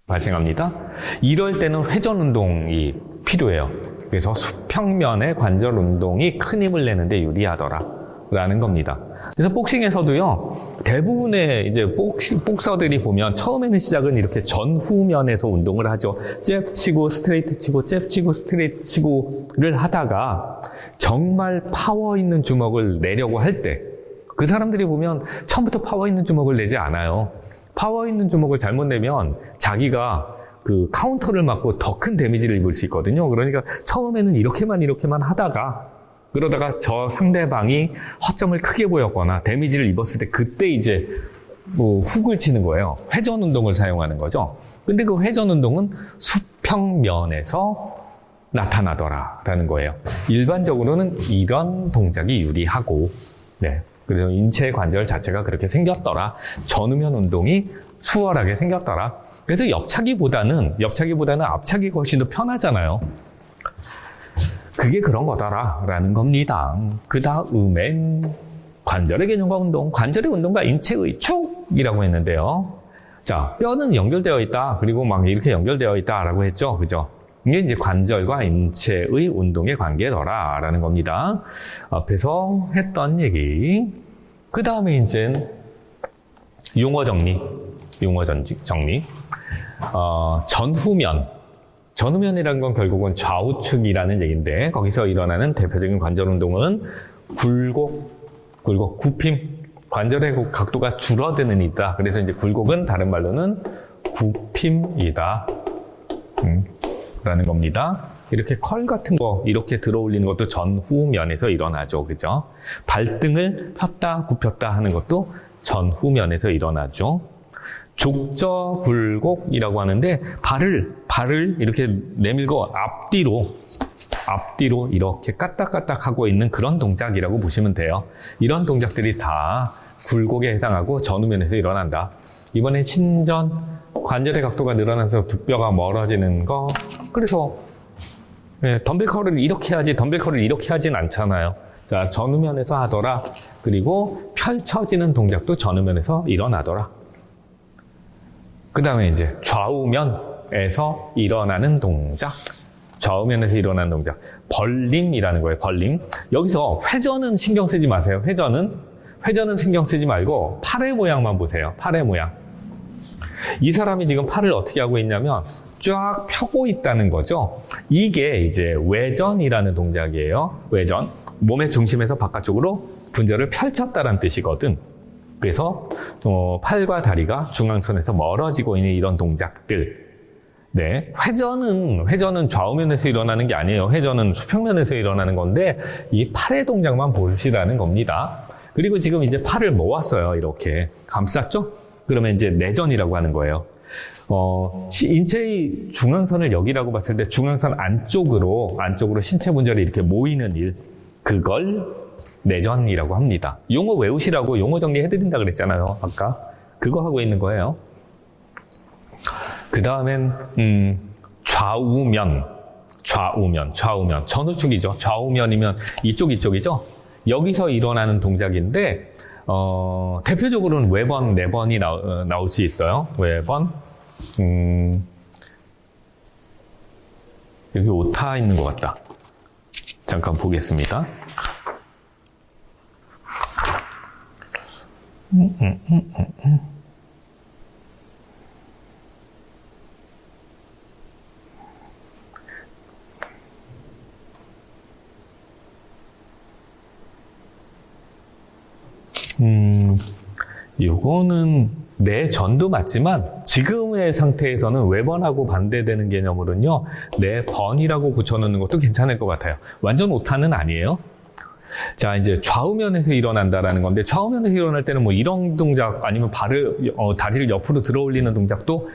발생합니다. 이럴 때는 회전 운동이 필요해요. 그래서 수평면의 관절 운동이 큰 힘을 내는데 유리하더라라는 겁니다. 그래서 복싱에서도요, 대부분의 이제 복서들이 보면 처음에는 시작은 이렇게 전후면에서 운동을 하죠. 잽 치고 스트레이트 치고 잽 치고 스트레이트 치고를 하다가 정말 파워 있는 주먹을 내려고 할 때, 그 사람들이 보면 처음부터 파워 있는 주먹을 내지 않아요. 파워 있는 주먹을 잘못 내면 자기가 그 카운터를 맞고 더 큰 데미지를 입을 수 있거든요. 그러니까 처음에는 이렇게만 하다가, 그러다가 저 상대방이 허점을 크게 보였거나 데미지를 입었을 때 그때 이제 뭐 훅을 치는 거예요. 회전 운동을 사용하는 거죠. 근데 그 회전 운동은 수평면에서 나타나더라라는 거예요. 일반적으로는 이런 동작이 유리하고, 네. 그래서 인체 관절 자체가 그렇게 생겼더라. 전후면 운동이 수월하게 생겼더라. 그래서 옆차기보다는 앞차기가 훨씬 더 편하잖아요. 그게 그런 거다라는 겁니다. 그 다음엔 관절의 개념과 운동, 관절의 운동과 인체의 축이라고 했는데요. 자, 뼈는 연결되어 있다. 그리고 막 이렇게 연결되어 있다라고 했죠. 그죠? 이게 이제 관절과 인체의 운동의 관계더라라는 겁니다. 앞에서 했던 얘기. 그 다음에 이제 용어 정리. 전후면이라는 건 결국은 좌우측이라는 얘기인데, 거기서 일어나는 대표적인 관절 운동은 굴곡, 굴곡, 굽힘, 관절의 각도가 줄어드는 이다. 그래서 이제 굴곡은 다른 말로는 굽힘이다. 라는 겁니다. 이렇게 컬 같은 거 이렇게 들어 올리는 것도 전후면에서 일어나죠. 그죠? 발등을 폈다 굽혔다 하는 것도 전후면에서 일어나죠. 족저굴곡이라고 하는데 발을 이렇게 내밀고 앞뒤로 이렇게 까딱까딱 하고 있는 그런 동작이라고 보시면 돼요. 이런 동작들이 다 굴곡에 해당하고 전후면에서 일어난다. 이번엔 신전, 관절의 각도가 늘어나서 두뼈가 멀어지는 거. 그래서 덤벨 컬을 이렇게 하지 덤벨 컬을 이렇게 하진 않잖아요. 자, 전후면에서 하더라. 그리고 펼쳐지는 동작도 전후면에서 일어나더라. 그 다음에 이제 좌우면에서 일어나는 동작. 좌우면에서 일어나는 동작. 벌림이라는 거예요. 벌림. 여기서 회전은 신경 쓰지 마세요. 회전은 신경 쓰지 말고 팔의 모양만 보세요. 팔의 모양. 이 사람이 지금 팔을 어떻게 하고 있냐면 쫙 펴고 있다는 거죠. 이게 이제 외전이라는 동작이에요. 외전. 몸의 중심에서 바깥쪽으로 분절을 펼쳤다는 뜻이거든. 그래서 팔과 다리가 중앙선에서 멀어지고 있는 이런 동작들. 네, 회전은 좌우면에서 일어나는 게 아니에요. 회전은 수평면에서 일어나는 건데 이 팔의 동작만 보시라는 겁니다. 그리고 지금 이제 팔을 모았어요. 이렇게 감쌌죠? 그러면 이제 내전이라고 하는 거예요. 인체의 중앙선을 여기라고 봤을 때 중앙선 안쪽으로 신체 분절이 이렇게 모이는 일, 그걸 내전이라고 합니다. 용어 외우시라고 용어 정리해드린다 그랬잖아요. 아까 그거 하고 있는 거예요. 그 다음엔 좌우면 전우축이죠. 좌우면이면 이쪽이죠. 여기서 일어나는 동작인데 대표적으로는 외번, 내번이 나올 수 있어요. 외번. 여기 오타 있는 것 같다. 잠깐 보겠습니다. 요거는 내전도 맞지만 지금의 상태에서는 외번하고 반대되는 개념으로는요, 내번이라고 붙여놓는 것도 괜찮을 것 같아요. 완전 오타는 아니에요. 자, 이제 좌우면에서 일어난다라는 건데, 좌우면에서 일어날 때는 뭐 이런 동작 아니면 다리를 옆으로 들어 올리는 동작도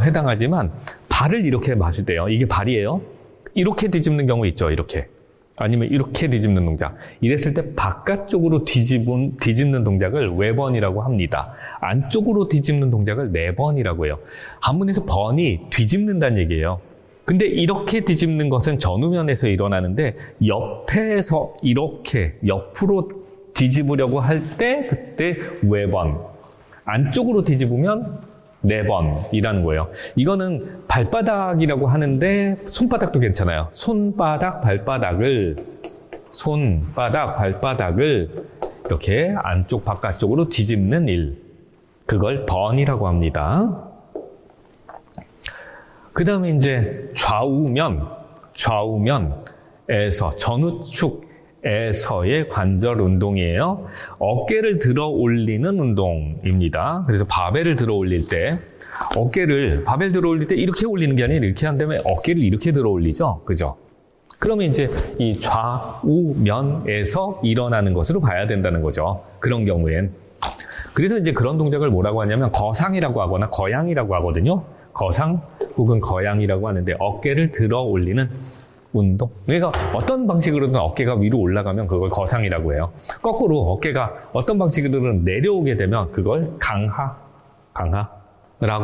해당하지만, 발을 이렇게 봤을 때요, 이게 발이에요. 이렇게 뒤집는 경우 있죠. 이렇게. 아니면 이렇게 뒤집는 동작. 이랬을 때 바깥쪽으로 뒤집는 동작을 외번이라고 합니다. 안쪽으로 뒤집는 동작을 내번이라고 해요. 한문에서 번이 뒤집는다는 얘기예요. 근데 이렇게 뒤집는 것은 전후면에서 일어나는데 옆에서 이렇게 옆으로 뒤집으려고 할 때 그때 외번. 안쪽으로 뒤집으면 내번이라는 거예요. 이거는 발바닥이라고 하는데 손바닥도 괜찮아요. 손바닥, 발바닥을 이렇게 안쪽, 바깥쪽으로 뒤집는 일. 그걸 번이라고 합니다. 그 다음에 이제 좌우면에서 전우축에서의 관절 운동이에요. 어깨를 들어 올리는 운동입니다. 그래서 바벨을 들어 올릴 때 바벨 들어 올릴 때 이렇게 올리는 게 아니라 이렇게 한 다음에 어깨를 이렇게 들어 올리죠. 그죠? 그러면 이제 이 좌우면에서 일어나는 것으로 봐야 된다는 거죠. 그런 경우엔. 그래서 이제 그런 동작을 뭐라고 하냐면 거상이라고 하거나 거양이라고 하거든요. 거상 혹은 거양이라고 하는데 어깨를 들어 올리는 운동. 그러니까 어떤 방식으로든 어깨가 위로 올라가면 그걸 거상이라고 해요. 거꾸로 어깨가 어떤 방식으로든 내려오게 되면 그걸 강하라고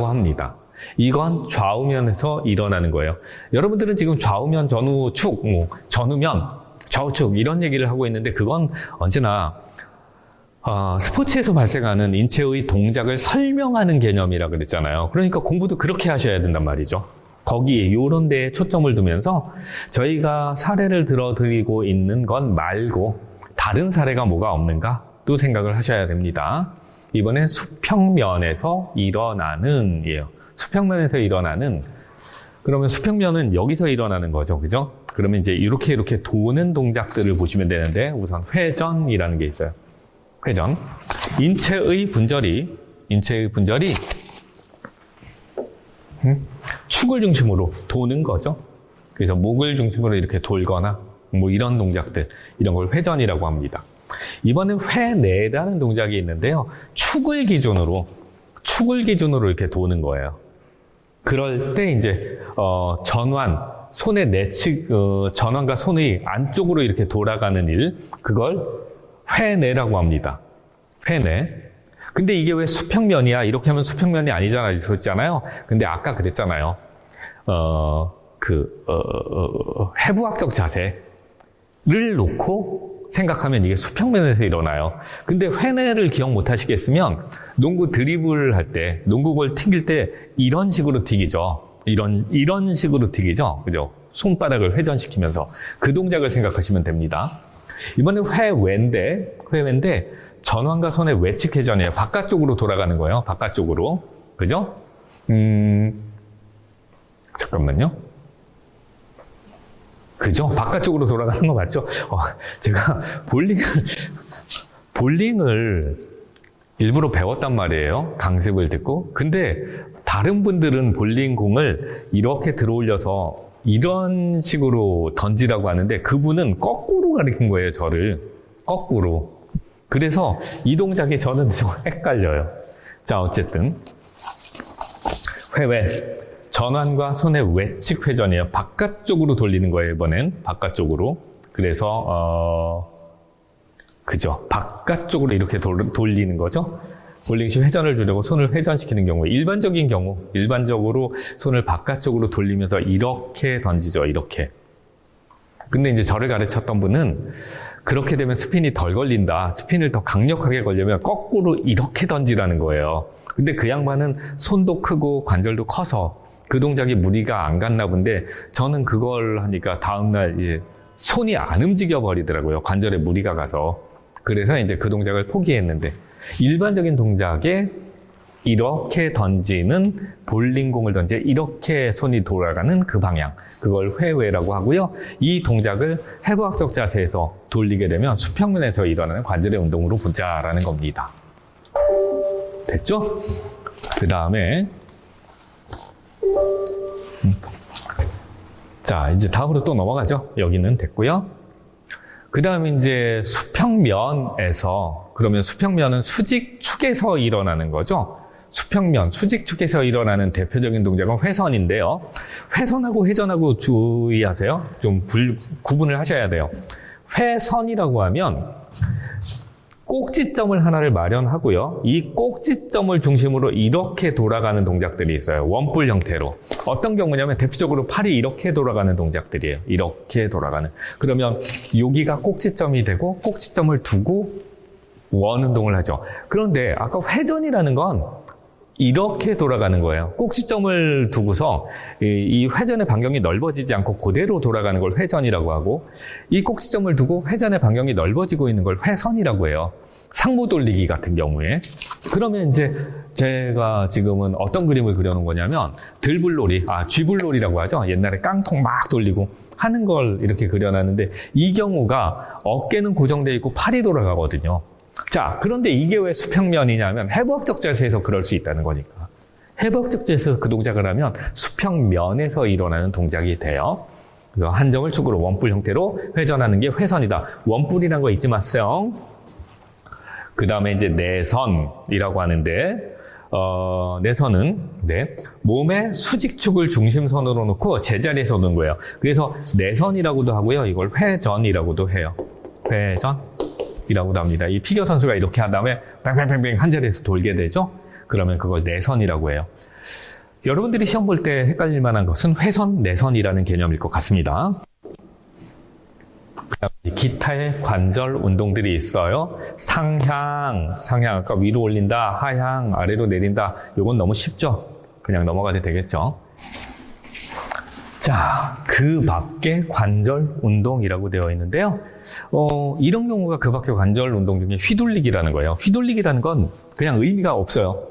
합니다. 이건 좌우면에서 일어나는 거예요. 여러분들은 지금 좌우면, 전우축, 전우면, 좌우축 이런 얘기를 하고 있는데 그건 언제나 스포츠에서 발생하는 인체의 동작을 설명하는 개념이라 그랬잖아요. 그러니까 공부도 그렇게 하셔야 된단 말이죠. 거기에 요런 데에 초점을 두면서 저희가 사례를 들어드리고 있는 건 말고 다른 사례가 뭐가 없는가 또 생각을 하셔야 됩니다. 이번엔 수평면에서 일어나는 이에요. 수평면에서 일어나는, 그러면 수평면은 여기서 일어나는 거죠. 그죠? 그러면 이제 이렇게 도는 동작들을 보시면 되는데 우선 회전이라는 게 있어요. 회전. 인체의 분절이 축을 중심으로 도는 거죠. 그래서 목을 중심으로 이렇게 돌거나 뭐 이런 동작들, 이런 걸 회전이라고 합니다. 이번엔 회내라는 동작이 있는데요. 축을 기준으로 이렇게 도는 거예요. 그럴 때 이제 전완, 손의 내측, 전완과 손의 안쪽으로 이렇게 돌아가는 일, 그걸 회내라고 합니다. 회내. 근데 이게 왜 수평면이야? 이렇게 하면 수평면이 아니잖아요. 그랬잖아요. 근데 아까 그랬잖아요. 해부학적 자세를 놓고 생각하면 이게 수평면에서 일어나요. 근데 회내를 기억 못 하시겠으면 농구 드리블을 할 때, 농구볼 튕길 때 이런 식으로 튀기죠. 이런 식으로 튀기죠. 그죠? 손바닥을 회전시키면서 그 동작을 생각하시면 됩니다. 이번엔 회외인데 전완과 손의 외측 회전이에요. 바깥쪽으로 돌아가는 거예요. 바깥쪽으로. 그죠? 잠깐만요. 그죠? 바깥쪽으로 돌아가는 거 맞죠? 제가 볼링을 일부러 배웠단 말이에요. 강습을 듣고. 근데 다른 분들은 볼링공을 이렇게 들어올려서 이런 식으로 던지라고 하는데 그분은 거꾸로 가르친 거예요. 저를. 거꾸로. 그래서 이 동작이 저는 좀 헷갈려요. 자, 어쨌든 회외. 전완과 손의 외측 회전이에요. 바깥쪽으로 돌리는 거예요, 이번엔. 바깥쪽으로. 그래서, 그죠. 바깥쪽으로 이렇게 돌리는 거죠. 볼링시 회전을 주려고 손을 회전시키는 경우에, 일반적으로 손을 바깥쪽으로 돌리면서 이렇게 던지죠, 이렇게. 근데 이제 저를 가르쳤던 분은 그렇게 되면 스핀이 덜 걸린다. 스핀을 더 강력하게 걸려면 거꾸로 이렇게 던지라는 거예요. 근데 그 양반은 손도 크고 관절도 커서 그 동작이 무리가 안 갔나 본데 저는 그걸 하니까 다음날 손이 안 움직여 버리더라고요. 관절에 무리가 가서. 그래서 이제 그 동작을 포기했는데 일반적인 동작에 이렇게 던지는 볼링공을 던져 이렇게 손이 돌아가는 그 방향. 그걸 회외라고 하고요. 이 동작을 해부학적 자세에서 돌리게 되면 수평면에서 일어나는 관절의 운동으로 보자라는 겁니다. 됐죠? 그 다음에 자, 이제 다음으로 또 넘어가죠. 여기는 됐고요. 그 다음에 이제 수평면에서, 그러면 수평면은 수직축에서 일어나는 거죠. 수평면, 수직축에서 일어나는 대표적인 동작은 회선인데요. 회선하고 회전하고 주의하세요. 좀 구분을 하셔야 돼요. 회선이라고 하면 꼭지점을 하나를 마련하고요. 이 꼭지점을 중심으로 이렇게 돌아가는 동작들이 있어요. 원뿔 형태로. 어떤 경우냐면 대표적으로 팔이 이렇게 돌아가는 동작들이에요. 이렇게 돌아가는. 그러면 여기가 꼭지점이 되고 꼭지점을 두고 원 운동을 하죠. 그런데 아까 회전이라는 건 이렇게 돌아가는 거예요. 꼭지점을 두고서 이 회전의 반경이 넓어지지 않고 그대로 돌아가는 걸 회전이라고 하고, 이 꼭지점을 두고 회전의 반경이 넓어지고 있는 걸 회선이라고 해요. 상모 돌리기 같은 경우에. 그러면 이제 제가 지금은 어떤 그림을 그려놓은 거냐면 들불놀이, 쥐불놀이라고 하죠. 옛날에 깡통 막 돌리고 하는 걸 이렇게 그려놨는데 이 경우가 어깨는 고정되어 있고 팔이 돌아가거든요. 자, 그런데 이게 왜 수평면이냐면 해부학적 자세에서 그럴 수 있다는 거니까. 해부학적 자세에서 그 동작을 하면 수평면에서 일어나는 동작이 돼요. 그래서 한정을 축으로 원뿔 형태로 회전하는 게 회선이다. 원뿔이라는 거 잊지 마세요. 그 다음에 이제 내선이라고 하는데, 내선은, 몸의 수직축을 중심선으로 놓고 제자리에서 놓는 거예요. 그래서 내선이라고도 하고요. 이걸 회전이라고도 해요. 회전이라고도 합니다. 이 피겨 선수가 이렇게 한 다음에 뱅뱅뱅뱅 한 자리에서 돌게 되죠. 그러면 그걸 내선이라고 해요. 여러분들이 시험 볼 때 헷갈릴 만한 것은 회선, 내선이라는 개념일 것 같습니다. 기타의 관절 운동들이 있어요. 상향, 아까 위로 올린다, 하향, 아래로 내린다. 이건 너무 쉽죠? 그냥 넘어가도 되겠죠? 자, 그 밖에 관절 운동이라고 되어 있는데요. 이런 경우가 그 밖에 관절 운동 중에 휘둘리기라는 거예요. 휘둘리기라는 건 그냥 의미가 없어요.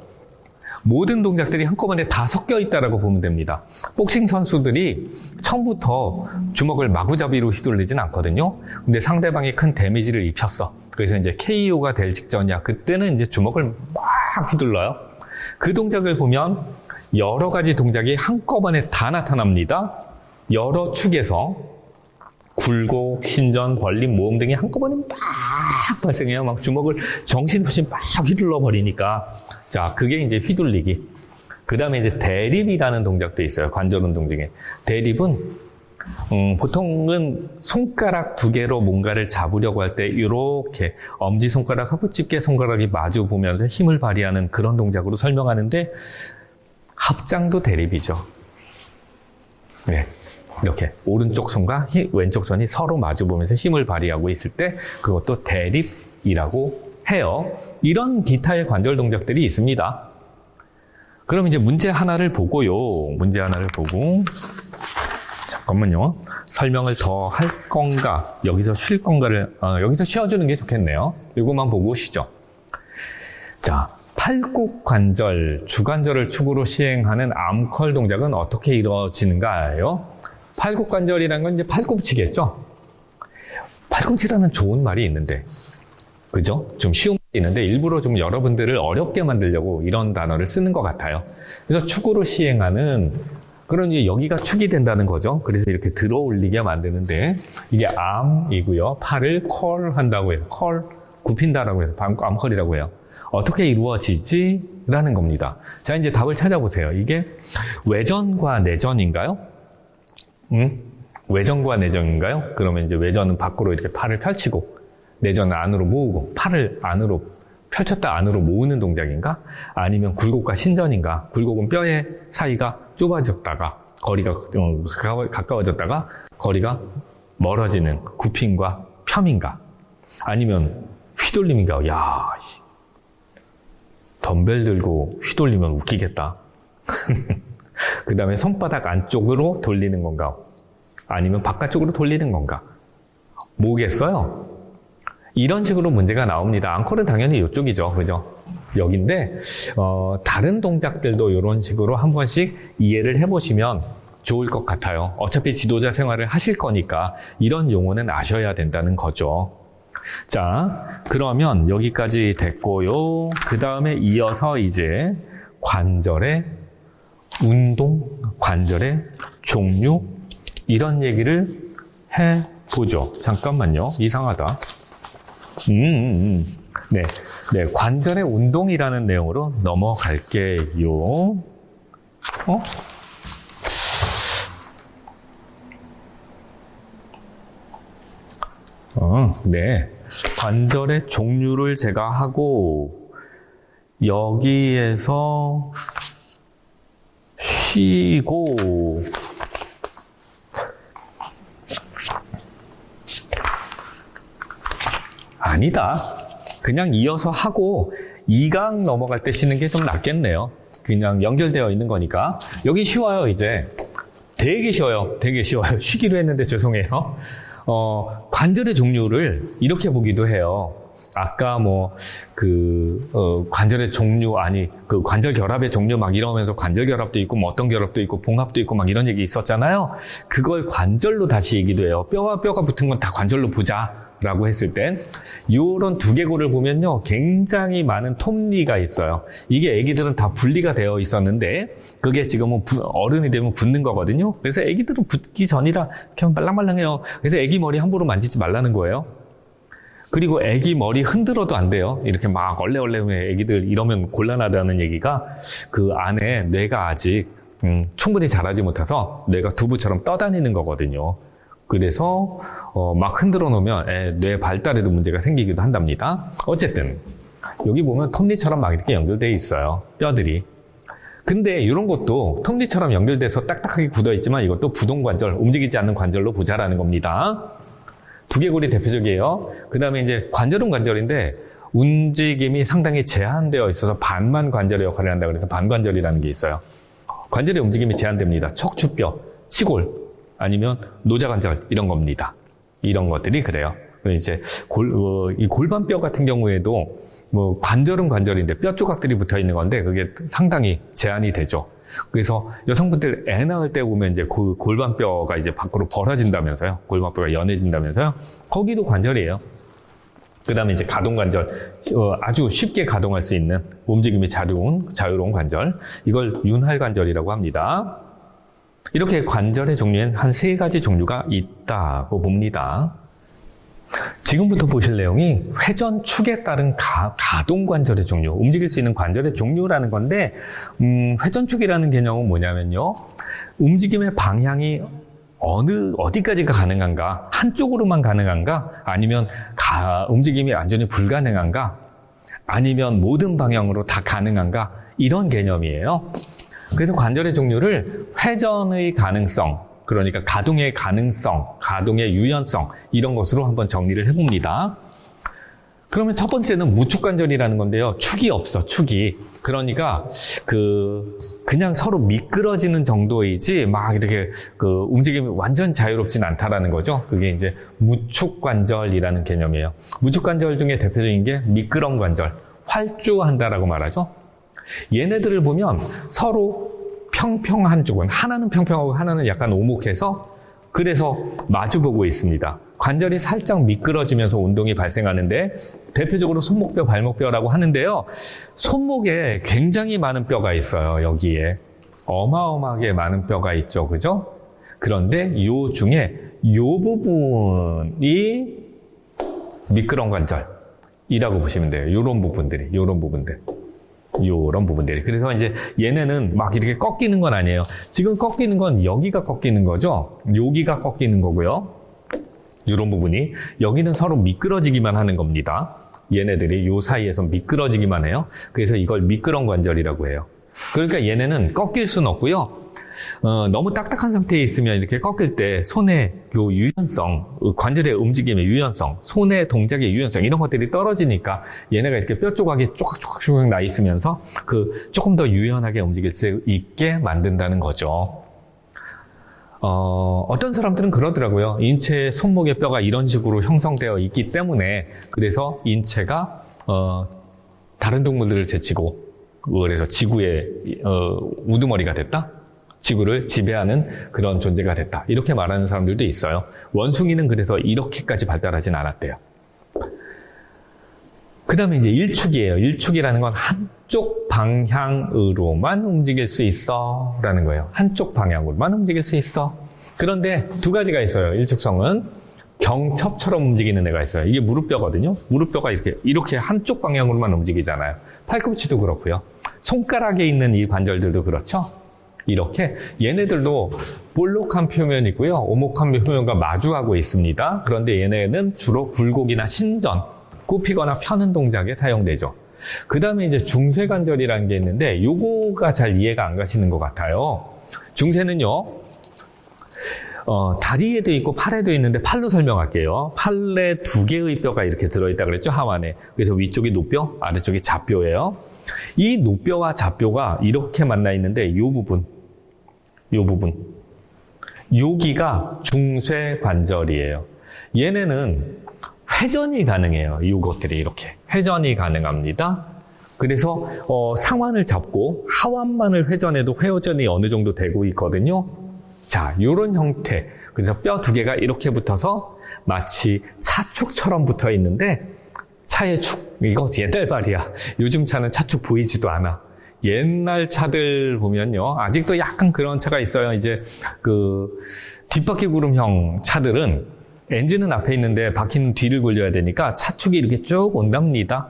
모든 동작들이 한꺼번에 다 섞여 있다라고 보면 됩니다. 복싱 선수들이 처음부터 주먹을 마구잡이로 휘둘리진 않거든요. 근데 상대방이 큰 데미지를 입혔어. 그래서 이제 KO가 될 직전이야. 그때는 이제 주먹을 막 휘둘러요. 그 동작을 보면 여러 가지 동작이 한꺼번에 다 나타납니다. 여러 축에서 굴곡, 신전, 벌림, 모음 등이 한꺼번에 막 발생해요. 막 주먹을 정신없이 막 휘둘러 버리니까. 자, 그게 이제 휘둘리기. 그 다음에 이제 대립이라는 동작도 있어요. 관절 운동 중에. 대립은 보통은 손가락 두 개로 뭔가를 잡으려고 할 때 이렇게 엄지손가락하고 집게손가락이 마주 보면서 힘을 발휘하는 그런 동작으로 설명하는데 합장도 대립이죠. 네, 이렇게 오른쪽 손과 왼쪽 손이 서로 마주 보면서 힘을 발휘하고 있을 때 그것도 대립이라고 해요. 이런 기타의 관절 동작들이 있습니다. 그럼 이제 문제 하나를 보고요. 문제 하나를 보고 잠깐만요. 설명을 더 할 건가, 여기서 쉴 건가를, 여기서 쉬어주는 게 좋겠네요. 이것만 보고 오시죠. 자, 팔굽관절, 주관절을 축으로 시행하는 암컬 동작은 어떻게 이루어지는가요? 팔굽관절이라는 건 이제 팔꿈치겠죠? 팔꿈치라는 좋은 말이 있는데, 그죠? 좀 쉬운 말이 있는데, 일부러 좀 여러분들을 어렵게 만들려고 이런 단어를 쓰는 것 같아요. 그래서 축으로 시행하는 그러니 여기가 축이 된다는 거죠. 그래서 이렇게 들어 올리게 만드는데 이게 암이고요. 팔을 컬 한다고 해요. 컬, 굽힌다라고 해서 암컬이라고 해요. 어떻게 이루어지지? 라는 겁니다. 자, 이제 답을 찾아보세요. 이게 외전과 내전인가요? 외전과 내전인가요? 그러면 이제 외전은 밖으로 이렇게 팔을 펼치고 내전은 안으로 모으고 팔을 안으로 펼쳤다 안으로 모으는 동작인가? 아니면 굴곡과 신전인가? 굴곡은 뼈의 사이가 좁아졌다가 거리가 가까워졌다가 거리가 멀어지는 굽힘과 펴인가? 아니면 휘돌림인가? 야, 덤벨 들고 휘돌리면 웃기겠다. 그 다음에 손바닥 안쪽으로 돌리는 건가? 아니면 바깥쪽으로 돌리는 건가? 뭐겠어요? 이런 식으로 문제가 나옵니다. 앙콜은 당연히 이쪽이죠. 그죠? 여긴데, 다른 동작들도 이런 식으로 한 번씩 이해를 해보시면 좋을 것 같아요. 어차피 지도자 생활을 하실 거니까 이런 용어는 아셔야 된다는 거죠. 자, 그러면 여기까지 됐고요. 그 다음에 이어서 이제 관절의 운동, 관절의 종류, 이런 얘기를 해보죠. 잠깐만요. 이상하다. 네, 관절의 운동이라는 내용으로 넘어갈게요. 네. 관절의 종류를 제가 하고, 여기에서 쉬고, 아니다. 그냥 이어서 하고 2강 넘어갈 때 쉬는 게 좀 낫겠네요. 그냥 연결되어 있는 거니까. 여기 쉬워요, 이제. 되게 쉬워요. 되게 쉬워요. 쉬기로 했는데 죄송해요. 관절의 종류를 이렇게 보기도 해요. 아까 관절의 종류, 관절 결합의 종류 막 이러면서 관절 결합도 있고, 어떤 결합도 있고, 봉합도 있고, 막 이런 얘기 있었잖아요. 그걸 관절로 다시 얘기도 해요. 뼈와 뼈가 붙은 건 다 관절로 보자. 라고 했을 땐 요런 두개골을 보면요 굉장히 많은 톱니가 있어요. 이게 애기들은 다 분리가 되어 있었는데 그게 지금은 어른이 되면 붙는 거거든요. 그래서 애기들은 붙기 전이라 그냥 말랑말랑해요. 그래서 애기 머리 함부로 만지지 말라는 거예요. 그리고 애기 머리 흔들어도 안 돼요. 이렇게 막 얼레얼레 애기들 이러면 곤란하다는 얘기가 그 안에 뇌가 아직 충분히 자라지 못해서 뇌가 두부처럼 떠다니는 거거든요. 그래서 막 흔들어 놓으면 뇌 발달에도 문제가 생기기도 한답니다. 어쨌든 여기 보면 톱니처럼 막 이렇게 연결되어 있어요. 뼈들이. 근데 이런 것도 톱니처럼 연결돼서 딱딱하게 굳어 있지만 이것도 부동관절, 움직이지 않는 관절로 보자라는 겁니다. 두개골이 대표적이에요. 그 다음에 이제 관절은 관절인데 움직임이 상당히 제한되어 있어서 반만 관절의 역할을 한다 그래서 반관절이라는 게 있어요. 관절의 움직임이 제한됩니다. 척추뼈, 치골, 아니면 노자관절 이런 겁니다. 이런 것들이 그래요. 이제 이 골반뼈 같은 경우에도 관절은 관절인데 뼈 조각들이 붙어 있는 건데 그게 상당히 제한이 되죠. 그래서 여성분들 애 낳을 때 보면 이제 골반뼈가 이제 밖으로 벌어진다면서요. 골반뼈가 연해진다면서요. 거기도 관절이에요. 그 다음에 이제 가동관절, 아주 쉽게 가동할 수 있는 움직임이 자유로운 관절, 이걸 윤활관절이라고 합니다. 이렇게 관절의 종류엔 한 3가지 종류가 있다고 봅니다. 지금부터 보실 내용이 회전축에 따른 가동관절의 종류, 움직일 수 있는 관절의 종류라는 건데, 회전축이라는 개념은 뭐냐면요, 움직임의 방향이 어디까지가 가능한가? 한쪽으로만 가능한가? 아니면 움직임이 완전히 불가능한가? 아니면 모든 방향으로 다 가능한가? 이런 개념이에요. 그래서 관절의 종류를 회전의 가능성, 그러니까 가동의 가능성, 가동의 유연성, 이런 것으로 한번 정리를 해봅니다. 그러면 첫 번째는 무축관절이라는 건데요. 축이 없어, 축이. 그러니까 그냥 서로 미끄러지는 정도이지 막 이렇게 움직임이 완전 자유롭진 않다라는 거죠. 그게 이제 무축관절이라는 개념이에요. 무축관절 중에 대표적인 게 미끄럼 관절, 활주한다라고 말하죠. 얘네들을 보면 서로 평평한 쪽은, 하나는 평평하고 하나는 약간 오목해서, 그래서 마주보고 있습니다. 관절이 살짝 미끄러지면서 운동이 발생하는데, 대표적으로 손목뼈, 발목뼈라고 하는데요. 손목에 굉장히 많은 뼈가 있어요, 여기에. 어마어마하게 많은 뼈가 있죠, 그죠? 그런데 요 중에 요 부분이 미끄럼 관절이라고 보시면 돼요. 요런 부분들이. 그래서 이제 얘네는 막 이렇게 꺾이는 건 아니에요. 지금 꺾이는 건 여기가 꺾이는 거죠. 여기가 꺾이는 거고요. 이런 부분이. 여기는 서로 미끄러지기만 하는 겁니다. 얘네들이 요 사이에서 미끄러지기만 해요. 그래서 이걸 미끄럼 관절이라고 해요. 그러니까 얘네는 꺾일 수는 없고요. 너무 딱딱한 상태에 있으면 이렇게 꺾일 때 손의 요 유연성, 관절의 움직임의 유연성, 손의 동작의 유연성, 이런 것들이 떨어지니까 얘네가 이렇게 뼈 조각이 쪼각쪼각 나 있으면서 조금 더 유연하게 움직일 수 있게 만든다는 거죠. 어떤 사람들은 그러더라고요. 인체의 손목의 뼈가 이런 식으로 형성되어 있기 때문에, 그래서 인체가 다른 동물들을 제치고, 그래서 지구의 우두머리가 됐다? 지구를 지배하는 그런 존재가 됐다. 이렇게 말하는 사람들도 있어요. 원숭이는 그래서 이렇게까지 발달하진 않았대요. 그 다음에 이제 일축이에요. 일축이라는 건 한쪽 방향으로만 움직일 수 있어 라는 거예요. 한쪽 방향으로만 움직일 수 있어. 그런데 2가지가 있어요. 일축성은 경첩처럼 움직이는 애가 있어요. 이게 무릎뼈거든요. 무릎뼈가 이렇게 한쪽 방향으로만 움직이잖아요. 팔꿈치도 그렇고요. 손가락에 있는 이 관절들도 그렇죠. 이렇게 얘네들도 볼록한 표면이 있고요. 오목한 표면과 마주하고 있습니다. 그런데 얘네는 주로 굴곡이나 신전, 굽히거나 펴는 동작에 사용되죠. 그 다음에 이제 중쇄관절이라는 게 있는데, 요거가 잘 이해가 안 가시는 것 같아요. 중쇄는요, 다리에도 있고 팔에도 있는데 팔로 설명할게요. 팔에 2개의 뼈가 이렇게 들어있다 그랬죠, 하완에. 그래서 위쪽이 노뼈, 아래쪽이 좌뼈예요. 이 노뼈와 좌뼈가 이렇게 만나 있는데, 요 부분, 여기가 중쇄관절이에요. 얘네는 회전이 가능해요. 이것들이 이렇게 회전이 가능합니다. 그래서 상완을 잡고 하완만을 회전해도 회전이 어느 정도 되고 있거든요. 자, 요런 형태. 그래서 뼈 2개가 이렇게 붙어서 마치 차축처럼 붙어 있는데, 차의 축, 이거 옛날 말이야. 요즘 차는 차축 보이지도 않아. 옛날 차들 보면요, 아직도 약간 그런 차가 있어요. 이제 뒷바퀴 구름형 차들은 엔진은 앞에 있는데 바퀴는 뒤를 굴려야 되니까 차축이 이렇게 쭉 온답니다.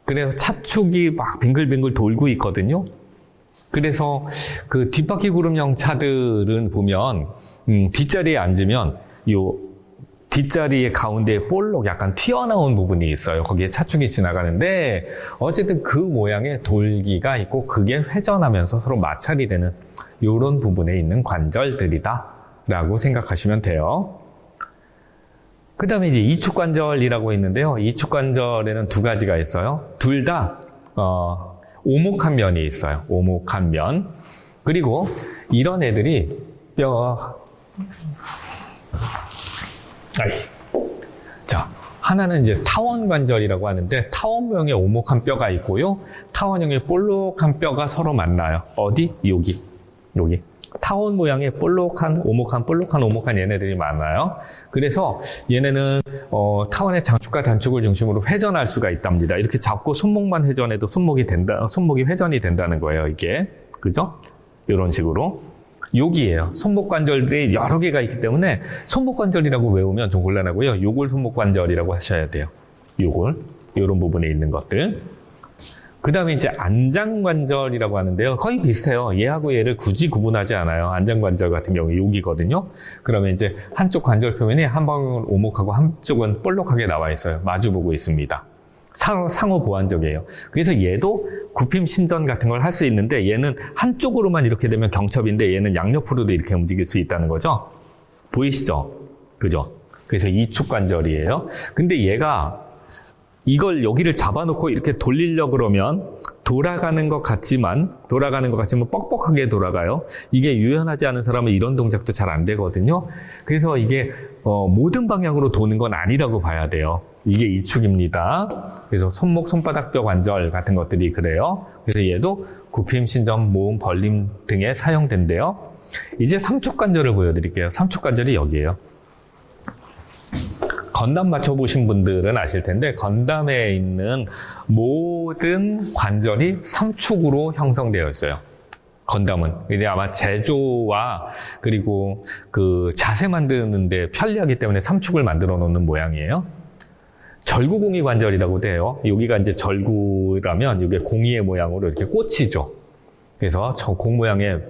그래서 차축이 막 빙글빙글 돌고 있거든요. 그래서 그 뒷바퀴 구름형 차들은 보면 뒷자리에 앉으면 요 뒷자리의 가운데에 볼록 약간 튀어나온 부분이 있어요. 거기에 차축이 지나가는데, 어쨌든 그 모양의 돌기가 있고 그게 회전하면서 서로 마찰이 되는 이런 부분에 있는 관절들이다 라고 생각하시면 돼요. 그 다음에 이제 이축관절이라고 있는데요. 이축관절에는 2가지가 있어요. 둘 다 오목한 면이 있어요. 오목한 면. 그리고 이런 애들이 자, 하나는 이제 타원관절이라고 하는데, 타원형의 오목한 뼈가 있고요. 타원형의 볼록한 뼈가 서로 만나요. 어디? 여기. 타원 모양의 볼록한, 오목한 얘네들이 많아요. 그래서 얘네는 타원의 장축과 단축을 중심으로 회전할 수가 있답니다. 이렇게 잡고 손목만 회전해도 손목이 회전이 된다는 거예요, 이게. 그죠? 이런 식으로. 여기에요. 손목 관절들이 여러 개가 있기 때문에 손목 관절이라고 외우면 좀 곤란하고요. 요걸 손목 관절이라고 하셔야 돼요. 요걸. 요런 부분에 있는 것들. 그 다음에 이제 안장관절이라고 하는데요. 거의 비슷해요. 얘하고 얘를 굳이 구분하지 않아요. 안장관절 같은 경우 여기거든요. 그러면 이제 한쪽 관절 표면이 한 방울 오목하고 한쪽은 볼록하게 나와 있어요. 마주보고 있습니다. 상호 보완적이에요. 그래서 얘도 굽힘 신전 같은 걸 할 수 있는데 얘는 한쪽으로만 이렇게 되면 경첩인데 얘는 양옆으로도 이렇게 움직일 수 있다는 거죠. 보이시죠? 그죠? 그래서 이축 관절이에요. 근데 얘가 이걸 여기를 잡아놓고 이렇게 돌리려고 그러면 돌아가는 것 같지만 뻑뻑하게 돌아가요. 이게 유연하지 않은 사람은 이런 동작도 잘 안 되거든요. 그래서 이게 모든 방향으로 도는 건 아니라고 봐야 돼요. 이게 이축입니다. 그래서 손목, 손바닥뼈 관절 같은 것들이 그래요. 그래서 얘도 굽힘, 신전, 모음, 벌림 등에 사용된대요. 이제 삼축 관절을 보여드릴게요. 삼축 관절이 여기에요. 건담 맞춰보신 분들은 아실 텐데 건담에 있는 모든 관절이 삼축으로 형성되어 있어요. 건담은 이제 아마 제조와 그리고 그 자세 만드는데 편리하기 때문에 삼축을 만들어 놓는 모양이에요. 절구공이 관절이라고 돼요. 여기가 이제 절구라면 이게 공이의 모양으로 이렇게 꽂히죠. 그래서 저 공 모양의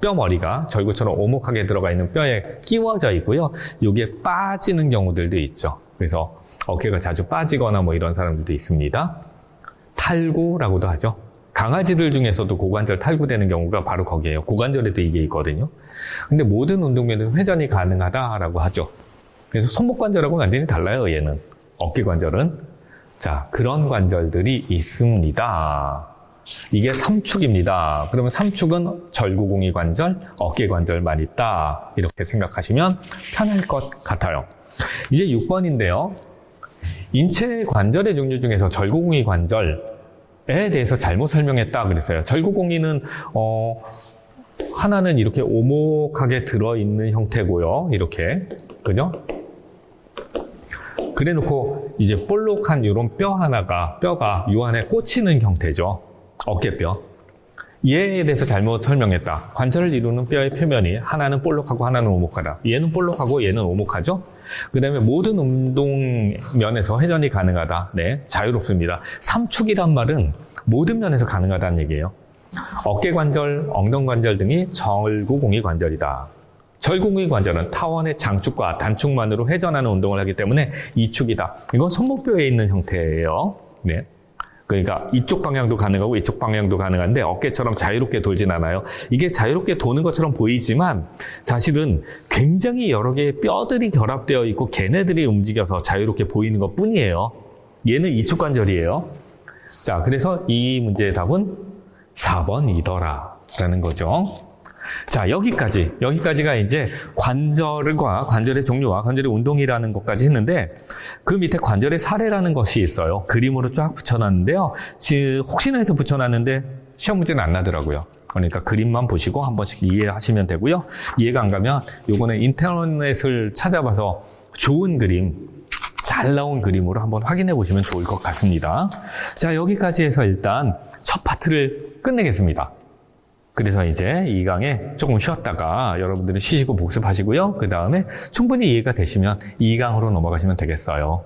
뼈머리가 절구처럼 오목하게 들어가 있는 뼈에 끼워져 있고요. 이게 빠지는 경우들도 있죠. 그래서 어깨가 자주 빠지거나 뭐 이런 사람들도 있습니다. 탈구라고도 하죠. 강아지들 중에서도 고관절 탈구되는 경우가 바로 거기에요. 고관절에도 이게 있거든요. 근데 모든 운동면은 회전이 가능하다라고 하죠. 그래서 손목 관절하고는 완전히 달라요, 얘는. 어깨 관절은. 자, 그런 관절들이 있습니다. 이게 삼축입니다. 그러면 삼축은 절구공이 관절, 어깨 관절만 있다. 이렇게 생각하시면 편할 것 같아요. 이제 6번인데요. 인체 관절의 종류 중에서 절구공이 관절에 대해서 잘못 설명했다 그랬어요. 절구공이는 하나는 이렇게 오목하게 들어있는 형태고요. 이렇게. 그죠? 그래 놓고 이제 볼록한 이런 뼈가 요 안에 꽂히는 형태죠. 어깨뼈. 얘에 대해서 잘못 설명했다. 관절을 이루는 뼈의 표면이 하나는 볼록하고 하나는 오목하다. 얘는 볼록하고 얘는 오목하죠. 그 다음에 모든 운동 면에서 회전이 가능하다. 네, 자유롭습니다. 삼축이란 말은 모든 면에서 가능하다는 얘기예요. 어깨 관절, 엉덩 관절 등이 절구공이 관절이다. 절구공이 관절은 타원의 장축과 단축만으로 회전하는 운동을 하기 때문에 이축이다. 이건 손목뼈에 있는 형태예요. 네. 그러니까 이쪽 방향도 가능하고 이쪽 방향도 가능한데 어깨처럼 자유롭게 돌진 않아요. 이게 자유롭게 도는 것처럼 보이지만 사실은 굉장히 여러 개의 뼈들이 결합되어 있고 걔네들이 움직여서 자유롭게 보이는 것 뿐이에요. 얘는 이축관절이에요. 자, 그래서 이 문제의 답은 4번이더라 라는 거죠. 자, 여기까지가 이제 관절과 관절의 종류와 관절의 운동이라는 것까지 했는데 그 밑에 관절의 사례라는 것이 있어요. 그림으로 쫙 붙여놨는데요. 혹시나 해서 붙여놨는데 시험 문제는 안 나더라고요. 그러니까 그림만 보시고 한 번씩 이해하시면 되고요. 이해가 안 가면 요거는 인터넷을 찾아봐서 좋은 그림, 잘 나온 그림으로 한번 확인해 보시면 좋을 것 같습니다. 자, 여기까지 해서 일단 첫 파트를 끝내겠습니다. 그래서 이제 이 강에 조금 쉬었다가 여러분들은 쉬시고 복습하시고요. 그 다음에 충분히 이해가 되시면 2강으로 넘어가시면 되겠어요.